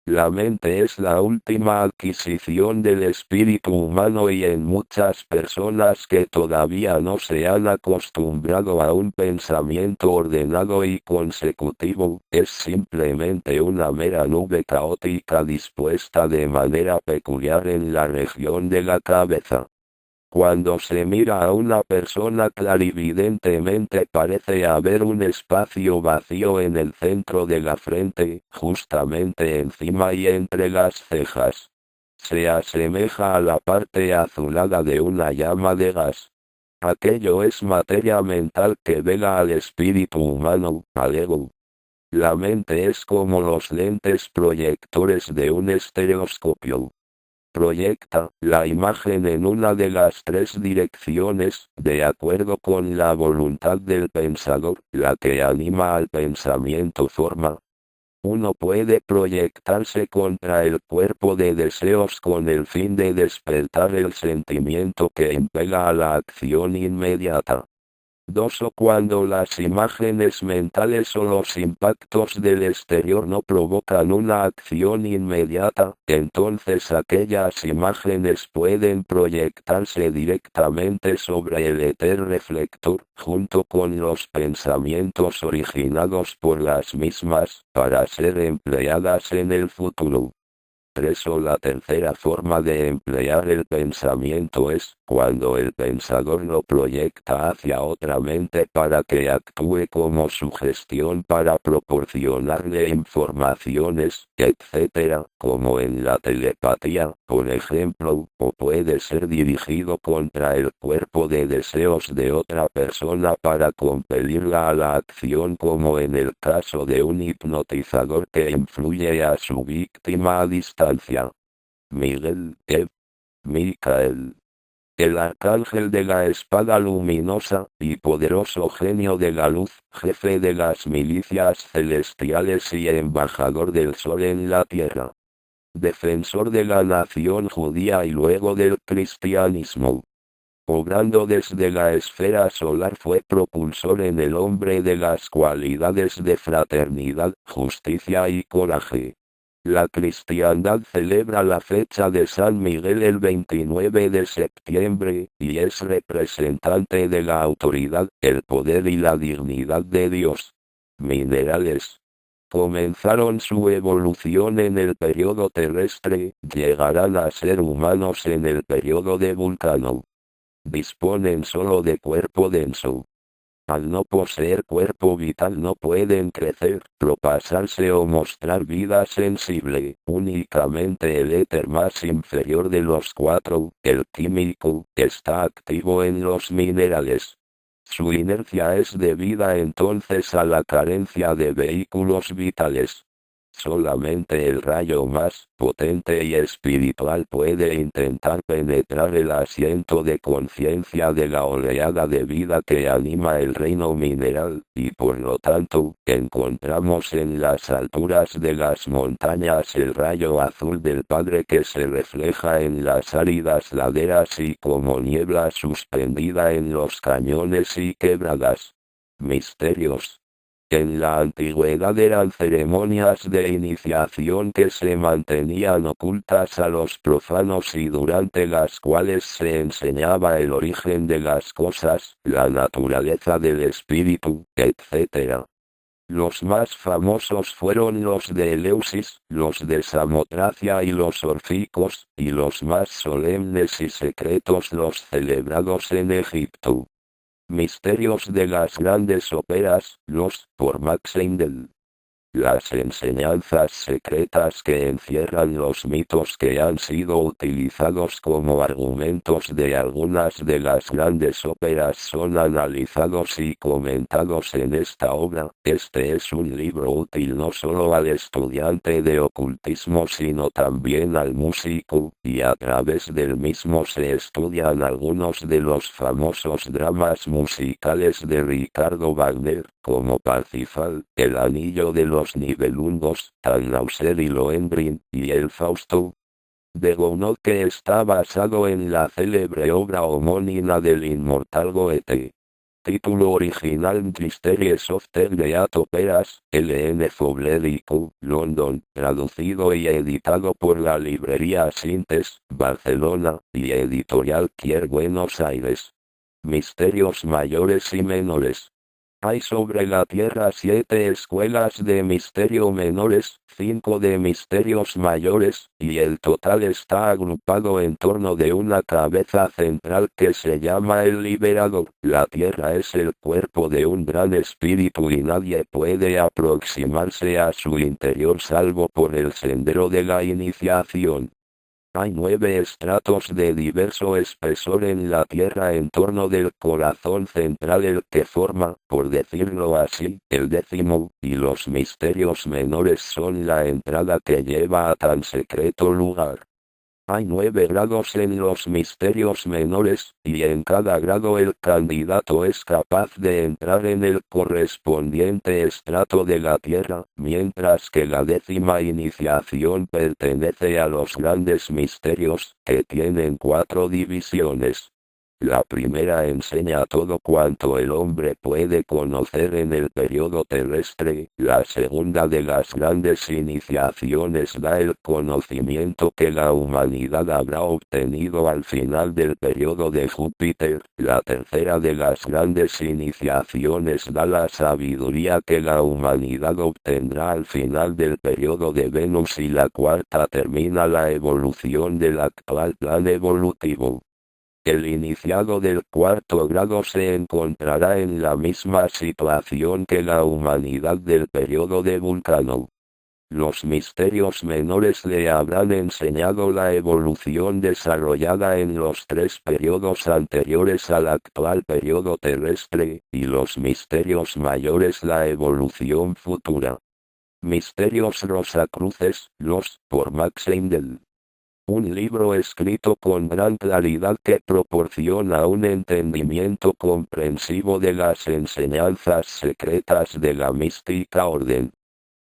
La mente es la última adquisición del espíritu humano y en muchas personas que todavía no se han acostumbrado a un pensamiento ordenado y consecutivo, es simplemente una mera nube caótica dispuesta de manera peculiar en la región de la cabeza. Cuando se mira a una persona clarividentemente parece haber un espacio vacío en el centro de la frente, justamente encima y entre las cejas. Se asemeja a la parte azulada de una llama de gas. Aquello es materia mental que vela al espíritu humano, al ego. La mente es como los lentes proyectores de un estereoscopio. Proyecta la imagen en una de las tres direcciones, de acuerdo con la voluntad del pensador, la que anima al pensamiento forma. Uno puede proyectarse contra el cuerpo de deseos con el fin de despertar el sentimiento que impela a la acción inmediata. 2. O cuando las imágenes mentales o los impactos del exterior no provocan una acción inmediata, entonces aquellas imágenes pueden proyectarse directamente sobre el éter reflector, junto con los pensamientos originados por las mismas, para ser empleadas en el futuro. 3. O la tercera forma de emplear el pensamiento es, cuando el pensador lo proyecta hacia otra mente para que actúe como sugestión para proporcionarle informaciones, etc., como en la telepatía, por ejemplo, o puede ser dirigido contra el cuerpo de deseos de otra persona para compelirla a la acción como en el caso de un hipnotizador que influye a su víctima a distancia. Miguel E. Micael. El arcángel de la espada luminosa, y poderoso genio de la luz, jefe de las milicias celestiales y embajador del sol en la tierra. Defensor de la nación judía y luego del cristianismo. Obrando desde la esfera solar fue propulsor en el hombre de las cualidades de fraternidad, justicia y coraje. La cristiandad celebra la fecha de San Miguel el 29 de septiembre, y es representante de la autoridad, el poder y la dignidad de Dios. Minerales. Comenzaron su evolución en el periodo terrestre, llegarán a ser humanos en el periodo de Vulcano. Disponen solo de cuerpo denso. Al no poseer cuerpo vital no pueden crecer, propasarse o mostrar vida sensible. Únicamente el éter más inferior de los cuatro, el químico, está activo en los minerales. Su inercia es debida entonces a la carencia de vehículos vitales. Solamente el rayo más potente y espiritual puede intentar penetrar el asiento de conciencia de la oleada de vida que anima el reino mineral, y por lo tanto, encontramos en las alturas de las montañas el rayo azul del Padre que se refleja en las áridas laderas y como niebla suspendida en los cañones y quebradas. Misterios. En la antigüedad eran ceremonias de iniciación que se mantenían ocultas a los profanos y durante las cuales se enseñaba el origen de las cosas, la naturaleza del espíritu, etc. Los más famosos fueron los de Eleusis, los de Samotracia y los orficos, y los más solemnes y secretos los celebrados en Egipto. Misterios de las grandes óperas, por Max Heindel. Las enseñanzas secretas que encierran los mitos que han sido utilizados como argumentos de algunas de las grandes óperas son analizados y comentados en esta obra. Este es un libro útil no solo al estudiante de ocultismo sino también al músico, y a través del mismo se estudian algunos de los famosos dramas musicales de Ricardo Wagner, como Parsifal, El Anillo de los Nibelungos, Tannhäuser y Lohengrin, y el Fausto de Gounod, que está basado en la célebre obra homónima del inmortal Goethe. Título original: Mysteries of the Great Operas, L.N. Fowler Co., London, traducido y editado por la librería Sintes, Barcelona, y editorial Kier, Buenos Aires. Misterios mayores y menores. Hay sobre la Tierra 7 escuelas de misterio menores, 5 de misterios mayores, y el total está agrupado en torno de una cabeza central que se llama el Liberador. La Tierra es el cuerpo de un gran espíritu y nadie puede aproximarse a su interior salvo por el sendero de la iniciación. Hay 9 estratos de diverso espesor en la Tierra en torno del corazón central, el que forma, por decirlo así, el 10º, y los misterios menores son la entrada que lleva a tan secreto lugar. Hay 9 grados en los misterios menores, y en cada grado el candidato es capaz de entrar en el correspondiente estrato de la Tierra, mientras que la 10ª iniciación pertenece a los grandes misterios, que tienen 4 divisiones. La primera enseña todo cuanto el hombre puede conocer en el periodo terrestre. La segunda de las grandes iniciaciones da el conocimiento que la humanidad habrá obtenido al final del periodo de Júpiter. La tercera de las grandes iniciaciones da la sabiduría que la humanidad obtendrá al final del periodo de Venus, y la cuarta termina la evolución del actual plan evolutivo. El iniciado del 4º grado se encontrará en la misma situación que la humanidad del periodo de Vulcano. Los misterios menores le habrán enseñado la evolución desarrollada en los 3 periodos anteriores al actual periodo terrestre, y los misterios mayores la evolución futura. Misterios Rosacruces, por Max Heindel. Un libro escrito con gran claridad que proporciona un entendimiento comprensivo de las enseñanzas secretas de la mística orden.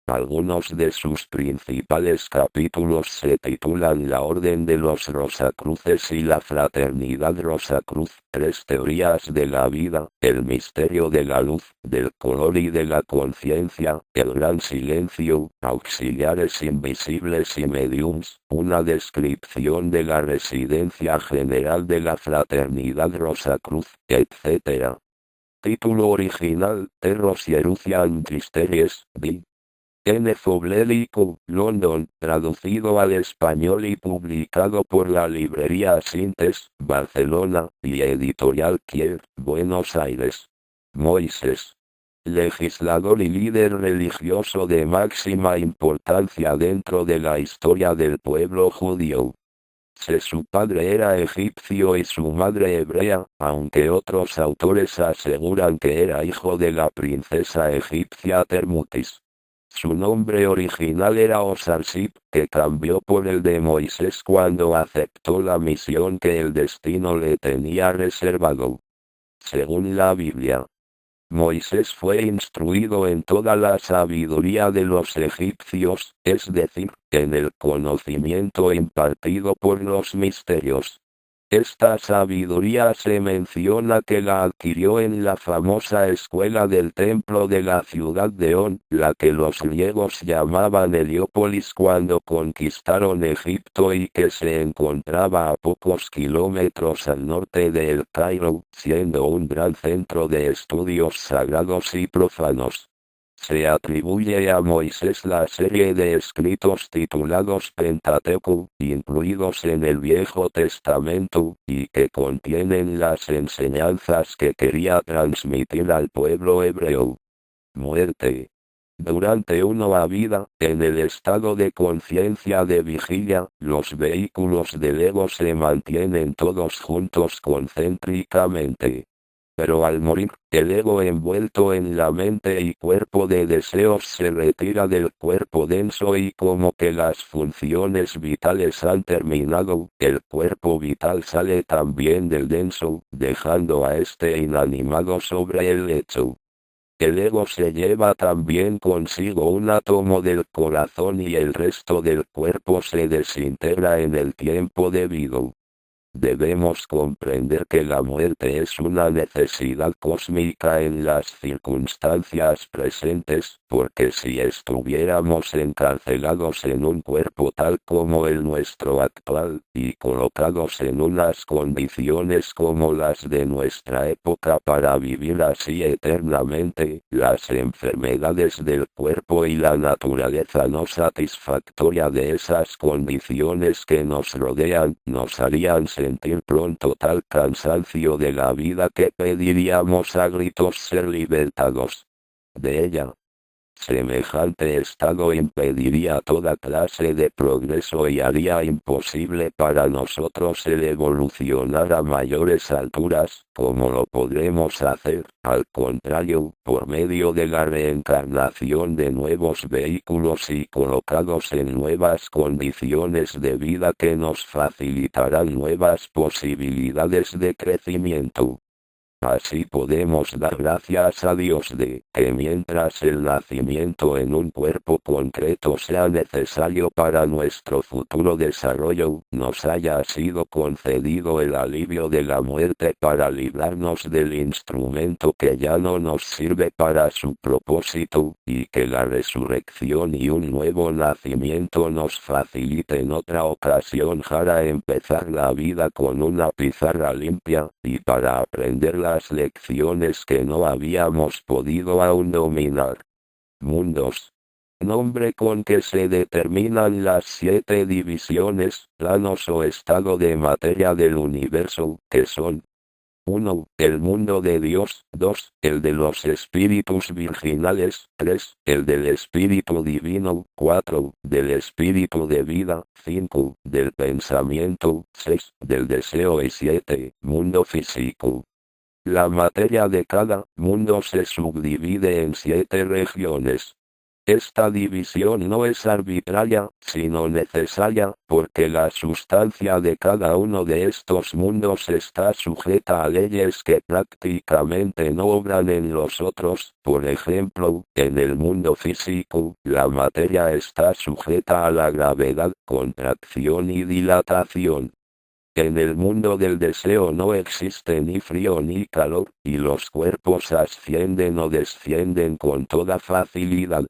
Algunos de sus principales capítulos se titulan La Orden de los Rosacruces y la Fraternidad Rosacruz, 3 teorías de la vida, el misterio de la luz, del color y de la conciencia, el gran silencio, auxiliares invisibles y mediums, una descripción de la residencia general de la Fraternidad Rosacruz, etc. Título original: Terros Hierucian Mysteries, D. N. Fowler Co., London, traducido al español y publicado por la librería Sintes, Barcelona, y editorial Kier, Buenos Aires. Moisés. Legislador y líder religioso de máxima importancia dentro de la historia del pueblo judío. Su padre era egipcio y su madre hebrea, aunque otros autores aseguran que era hijo de la princesa egipcia Termutis. Su nombre original era Osarsip, que cambió por el de Moisés cuando aceptó la misión que el destino le tenía reservado. Según la Biblia, Moisés fue instruido en toda la sabiduría de los egipcios, es decir, en el conocimiento impartido por los misterios. Esta sabiduría se menciona que la adquirió en la famosa escuela del templo de la ciudad de On, la que los griegos llamaban Heliópolis cuando conquistaron Egipto y que se encontraba a pocos kilómetros al norte de El Cairo, siendo un gran centro de estudios sagrados y profanos. Se atribuye a Moisés la serie de escritos titulados Pentateuco, incluidos en el Viejo Testamento, y que contienen las enseñanzas que quería transmitir al pueblo hebreo. Muerte. Durante una vida, en el estado de conciencia de vigilia, los vehículos del ego se mantienen todos juntos concéntricamente. Pero al morir, el ego envuelto en la mente y cuerpo de deseos se retira del cuerpo denso y como que las funciones vitales han terminado, el cuerpo vital sale también del denso, dejando a este inanimado sobre el lecho. El ego se lleva también consigo un átomo del corazón y el resto del cuerpo se desintegra en el tiempo debido. Debemos comprender que la muerte es una necesidad cósmica en las circunstancias presentes, porque si estuviéramos encarcelados en un cuerpo tal como el nuestro actual, y colocados en unas condiciones como las de nuestra época para vivir así eternamente, las enfermedades del cuerpo y la naturaleza no satisfactoria de esas condiciones que nos rodean, nos harían sentir pronto tal cansancio de la vida que pediríamos a gritos ser libertados de ella. Semejante estado impediría toda clase de progreso y haría imposible para nosotros el evolucionar a mayores alturas, como lo podremos hacer, al contrario, por medio de la reencarnación de nuevos vehículos y colocados en nuevas condiciones de vida que nos facilitarán nuevas posibilidades de crecimiento. Así podemos dar gracias a Dios de que mientras el nacimiento en un cuerpo concreto sea necesario para nuestro futuro desarrollo, nos haya sido concedido el alivio de la muerte para librarnos del instrumento que ya no nos sirve para su propósito, y que la resurrección y un nuevo nacimiento nos faciliten otra ocasión para empezar la vida con una pizarra limpia, y para aprender las lecciones que no habíamos podido aún dominar. Mundos. Nombre con que se determinan las 7 divisiones, planos o estado de materia del universo, que son 1. El mundo de Dios. 2. El de los espíritus virginales. 3. El del espíritu divino. 4. Del espíritu de vida. 5. Del pensamiento. 6. Del deseo y 7. Mundo físico. La materia de cada mundo se subdivide en 7 regiones. Esta división no es arbitraria, sino necesaria, porque la sustancia de cada uno de estos mundos está sujeta a leyes que prácticamente no obran en los otros. Por ejemplo, en el mundo físico, la materia está sujeta a la gravedad, contracción y dilatación. En el mundo del deseo no existe ni frío ni calor, y los cuerpos ascienden o descienden con toda facilidad.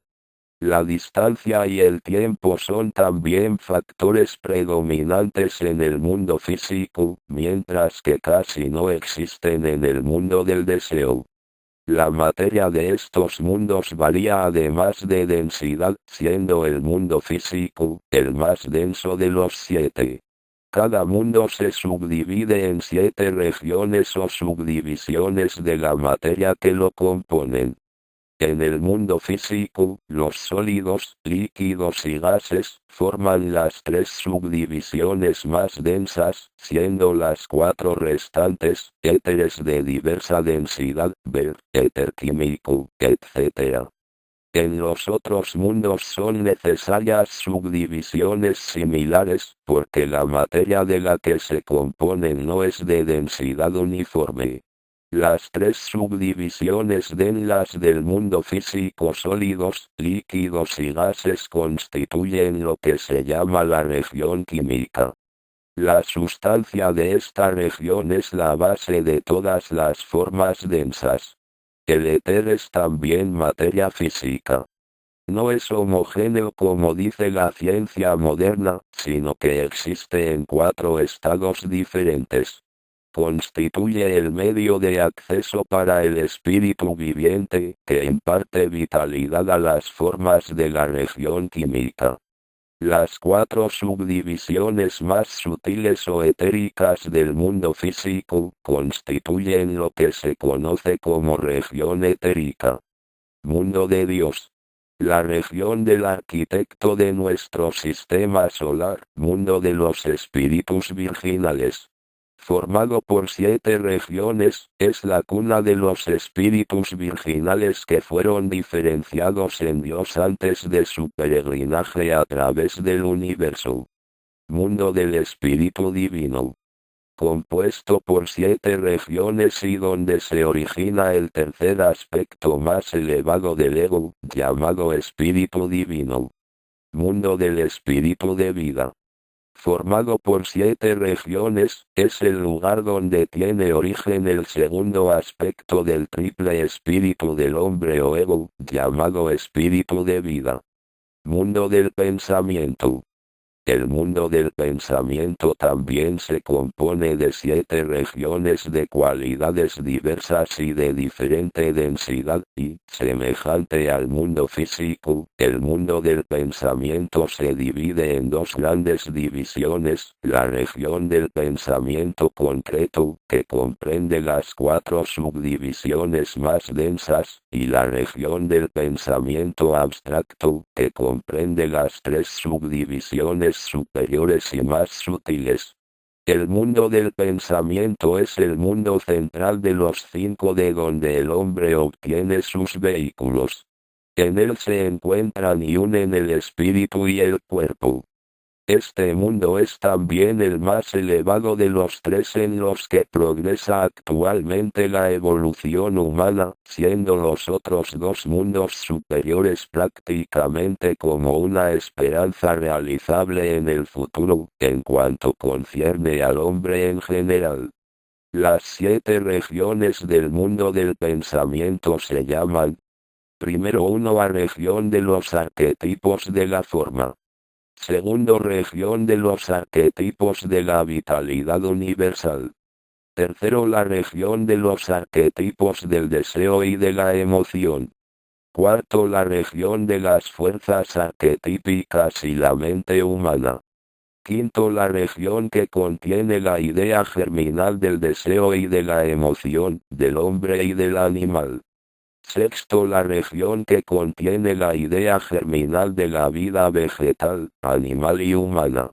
La distancia y el tiempo son también factores predominantes en el mundo físico, mientras que casi no existen en el mundo del deseo. La materia de estos mundos varía además de densidad, siendo el mundo físico el más denso de los 7. Cada mundo se subdivide en 7 regiones o subdivisiones de la materia que lo componen. En el mundo físico, los sólidos, líquidos y gases forman las 3 subdivisiones más densas, siendo las 4 restantes, éteres de diversa densidad, ver, éter químico, etc. En los otros mundos son necesarias subdivisiones similares, porque la materia de la que se componen no es de densidad uniforme. Las 3 subdivisiones denlas del mundo físico sólidos, líquidos y gases constituyen lo que se llama la región química. La sustancia de esta región es la base de todas las formas densas. El éter es también materia física. No es homogéneo como dice la ciencia moderna, sino que existe en 4 estados diferentes. Constituye el medio de acceso para el espíritu viviente, que imparte vitalidad a las formas de la región química. Las 4 subdivisiones más sutiles o etéricas del mundo físico constituyen lo que se conoce como región etérica. Mundo de Dios. La región del arquitecto de nuestro sistema solar, mundo de los espíritus virginales. Formado por 7 regiones, es la cuna de los espíritus virginales que fueron diferenciados en Dios antes de su peregrinaje a través del universo. Mundo del espíritu divino. Compuesto por 7 regiones y donde se origina el tercer aspecto más elevado del ego, llamado espíritu divino. Mundo del espíritu de vida. Formado por 7 regiones, es el lugar donde tiene origen el segundo aspecto del triple espíritu del hombre o ego, llamado espíritu de vida. Mundo del pensamiento. El mundo del pensamiento también se compone de 7 regiones de cualidades diversas y de diferente densidad, y, semejante al mundo físico, el mundo del pensamiento se divide en 2 grandes divisiones, la región del pensamiento concreto, que comprende las 4 subdivisiones más densas, y la región del pensamiento abstracto, que comprende las 3 subdivisiones superiores y más sutiles. El mundo del pensamiento es el mundo central de los 5 de donde el hombre obtiene sus vehículos. En él se encuentran y unen el espíritu y el cuerpo. Este mundo es también el más elevado de los 3 en los que progresa actualmente la evolución humana, siendo los otros 2 mundos superiores prácticamente como una esperanza realizable en el futuro, en cuanto concierne al hombre en general. Las 7 regiones del mundo del pensamiento se llaman: primero 1 la región de los arquetipos de la forma. Segundo región de los arquetipos de la vitalidad universal. Tercero la región de los arquetipos del deseo y de la emoción. Cuarto la región de las fuerzas arquetípicas y la mente humana. Quinto la región que contiene la idea germinal del deseo y de la emoción, del hombre y del animal. Sexto la región que contiene la idea germinal de la vida vegetal, animal y humana.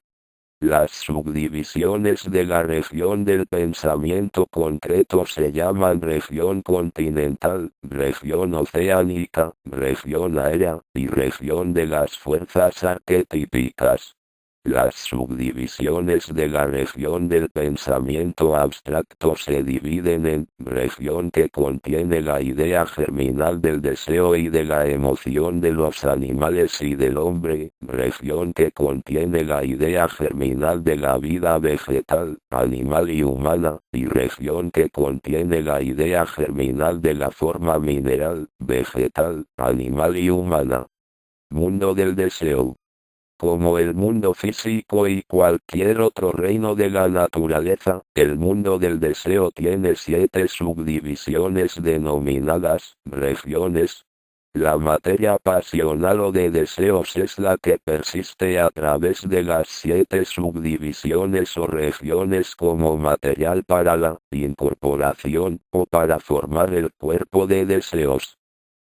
Las subdivisiones de la región del pensamiento concreto se llaman región continental, región oceánica, región aérea, y región de las fuerzas arquetípicas. Las subdivisiones de la región del pensamiento abstracto se dividen en región que contiene la idea germinal del deseo y de la emoción de los animales y del hombre, región que contiene la idea germinal de la vida vegetal, animal y humana, y región que contiene la idea germinal de la forma mineral, vegetal, animal y humana. Mundo del deseo. Como el mundo físico y cualquier otro reino de la naturaleza, el mundo del deseo tiene 7 subdivisiones denominadas regiones. La materia pasional o de deseos es la que persiste a través de las 7 subdivisiones o regiones como material para la incorporación o para formar el cuerpo de deseos.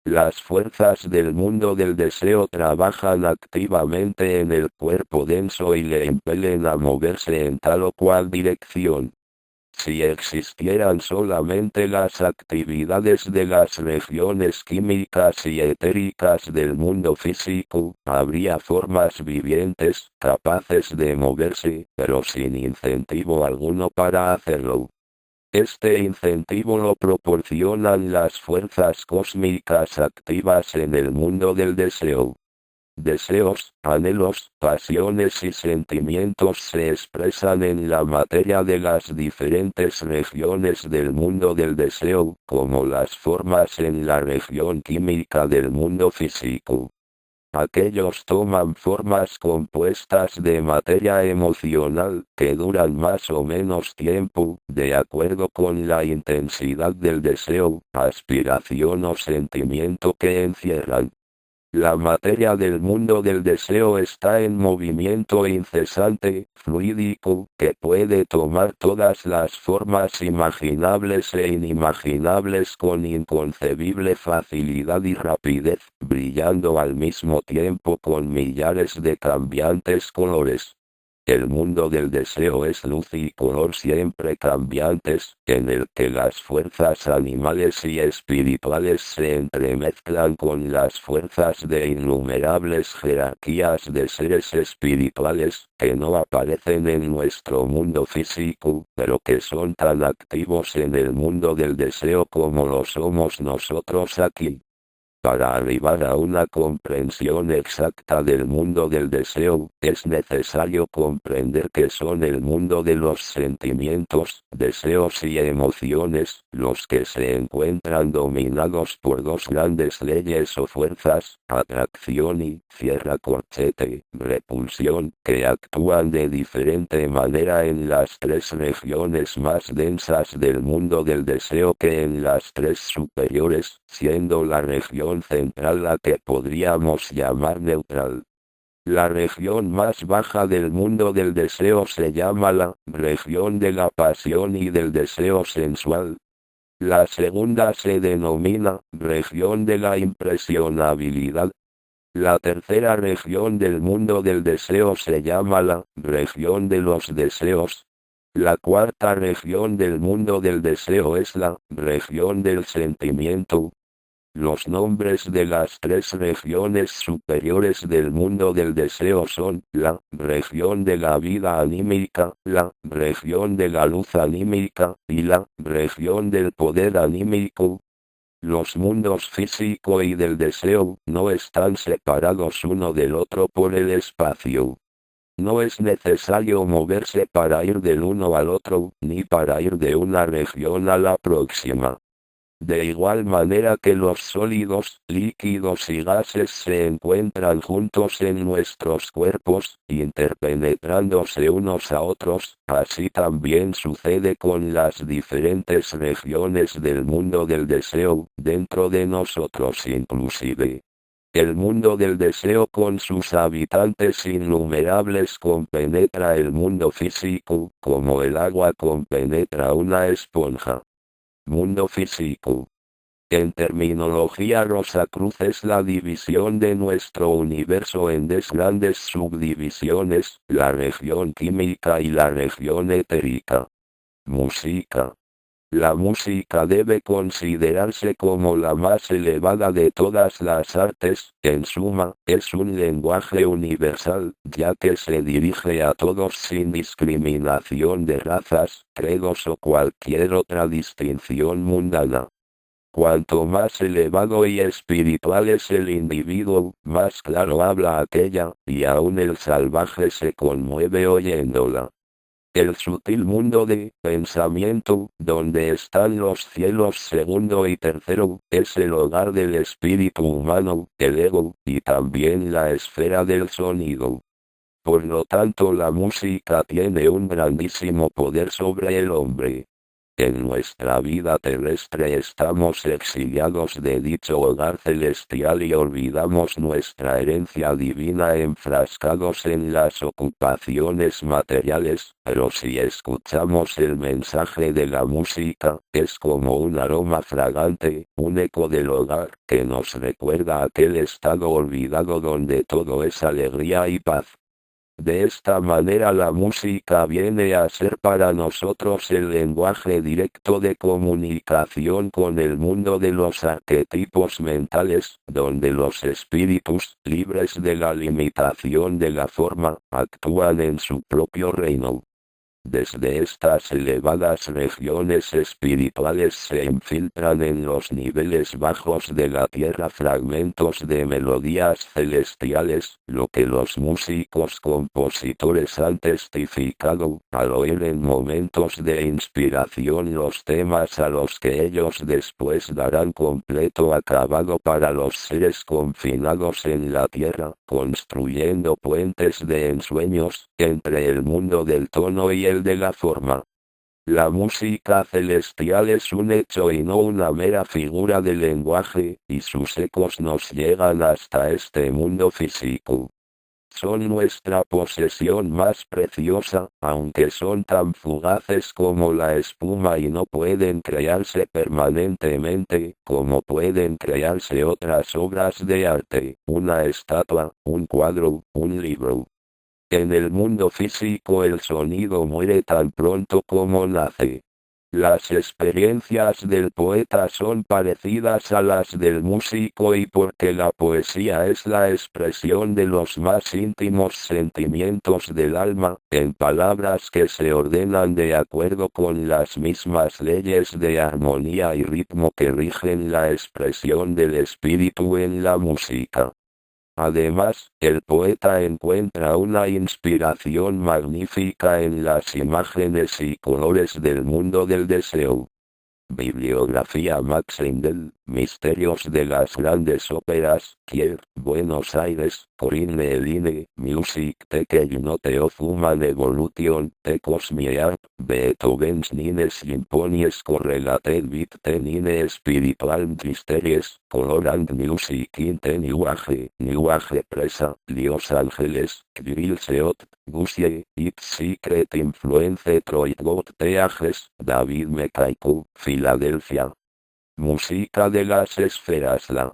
Las fuerzas del mundo del deseo trabajan activamente en el cuerpo denso y le impelen a moverse en tal o cual dirección. Si existieran solamente las actividades de las regiones químicas y etéricas del mundo físico, habría formas vivientes, capaces de moverse, pero sin incentivo alguno para hacerlo. Este incentivo lo proporcionan las fuerzas cósmicas activas en el mundo del deseo. deseos, anhelos, pasiones y sentimientos se expresan en la materia de las diferentes regiones del mundo del deseo, como las formas en la región química del mundo físico. Aquellos toman formas compuestas de materia emocional, que duran más o menos tiempo, de acuerdo con la intensidad del deseo, aspiración o sentimiento que encierran. La materia del mundo del deseo está en movimiento incesante, fluídico, que puede tomar todas las formas imaginables e inimaginables con inconcebible facilidad y rapidez, brillando al mismo tiempo con millares de cambiantes colores. El mundo del deseo es luz y color siempre cambiantes, en el que las fuerzas animales y espirituales se entremezclan con las fuerzas de innumerables jerarquías de seres espirituales, que no aparecen en nuestro mundo físico, pero que son tan activos en el mundo del deseo como lo somos nosotros aquí. Para arribar a una comprensión exacta del mundo del deseo, es necesario comprender que son el mundo de los sentimientos, deseos y emociones, los que se encuentran dominados por dos grandes leyes o fuerzas, atracción y, cierra corchete, repulsión, que actúan de diferente manera en las tres regiones más densas del mundo del deseo que en las tres superiores, siendo la región central la que podríamos llamar neutral. La región más baja del mundo del deseo se llama la región de la pasión y del deseo sensual. La segunda se denomina región de la impresionabilidad. La tercera región del mundo del deseo se llama la región de los deseos. La cuarta región del mundo del deseo es la región del sentimiento. Los nombres de las tres regiones superiores del mundo del deseo son la región de la vida anímica, la región de la luz anímica y la región del poder anímico. Los mundos físico y del deseo no están separados uno del otro por el espacio. No es necesario moverse para ir del uno al otro, ni para ir de una región a la próxima. De igual manera que los sólidos, líquidos y gases se encuentran juntos en nuestros cuerpos, interpenetrándose unos a otros, así también sucede con las diferentes regiones del mundo del deseo, dentro de nosotros inclusive. El mundo del deseo con sus habitantes innumerables compenetra el mundo físico, como el agua compenetra una esponja. Mundo físico. En terminología Rosacruz es la división de nuestro universo en dos grandes subdivisiones, la región química y la región etérica. Música. La música debe considerarse como la más elevada de todas las artes, en suma, es un lenguaje universal, ya que se dirige a todos sin discriminación de razas, credos o cualquier otra distinción mundana. Cuanto más elevado y espiritual es el individuo, más claro habla aquella, y aún el salvaje se conmueve oyéndola. El sutil mundo de pensamiento, donde están los cielos segundo y tercero, es el hogar del espíritu humano, el ego, y también la esfera del sonido. Por lo tanto, la música tiene un grandísimo poder sobre el hombre. En nuestra vida terrestre estamos exiliados de dicho hogar celestial y olvidamos nuestra herencia divina enfrascados en las ocupaciones materiales, pero si escuchamos el mensaje de la música, es como un aroma fragante, un eco del hogar, que nos recuerda aquel estado olvidado donde todo es alegría y paz. De esta manera la música viene a ser para nosotros el lenguaje directo de comunicación con el mundo de los arquetipos mentales, donde los espíritus, libres de la limitación de la forma, actúan en su propio reino. Desde estas elevadas regiones espirituales se infiltran en los niveles bajos de la tierra fragmentos de melodías celestiales, lo que los músicos compositores han testificado, al oír en momentos de inspiración los temas a los que ellos después darán completo acabado para los seres confinados en la tierra, construyendo puentes de ensueños, entre el mundo del tono y el de la forma. La música celestial es un hecho y no una mera figura de lenguaje, y sus ecos nos llegan hasta este mundo físico. Son nuestra posesión más preciosa, aunque son tan fugaces como la espuma y no pueden crearse permanentemente, como pueden crearse otras obras de arte, una estatua, un cuadro, un libro. En el mundo físico el sonido muere tan pronto como nace. Las experiencias del poeta son parecidas a las del músico y porque la poesía es la expresión de los más íntimos sentimientos del alma, en palabras que se ordenan de acuerdo con las mismas leyes de armonía y ritmo que rigen la expresión del espíritu en la música. Además, el poeta encuentra una inspiración magnífica en las imágenes y colores del mundo del deseo. Bibliografía Max Lindell, Misterios de las Grandes Óperas, Kiev, Buenos Aires, Corinne Eline, Music Teke Note of Human Evolution, The Cosmic Art, Beethoven's Nine Symphonies Correlated with the Nine Spiritual Mysteries, Color and Music in the New Age Presa, Los Angeles, Kirill Seot, Gussie, Its Secret Influence Troy Got the Ages, David McCaico, Filadelfia. Música de las esferas. La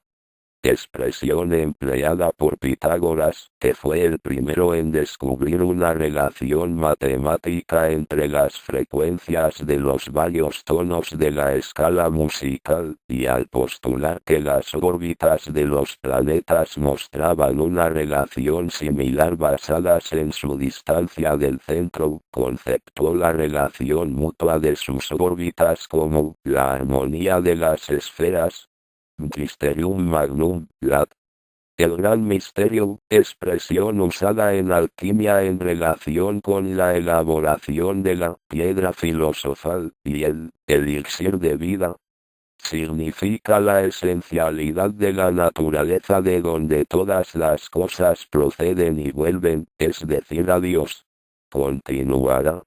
expresión empleada por Pitágoras, que fue el primero en descubrir una relación matemática entre las frecuencias de los varios tonos de la escala musical, y al postular que las órbitas de los planetas mostraban una relación similar basadas en su distancia del centro, conceptuó la relación mutua de sus órbitas como la armonía de las esferas. Mysterium Magnum, Lat. El gran misterio, expresión usada en alquimia en relación con la elaboración de la piedra filosofal, y el elixir de vida. Significa la esencialidad de la naturaleza de donde todas las cosas proceden y vuelven, es decir a Dios. Continuará.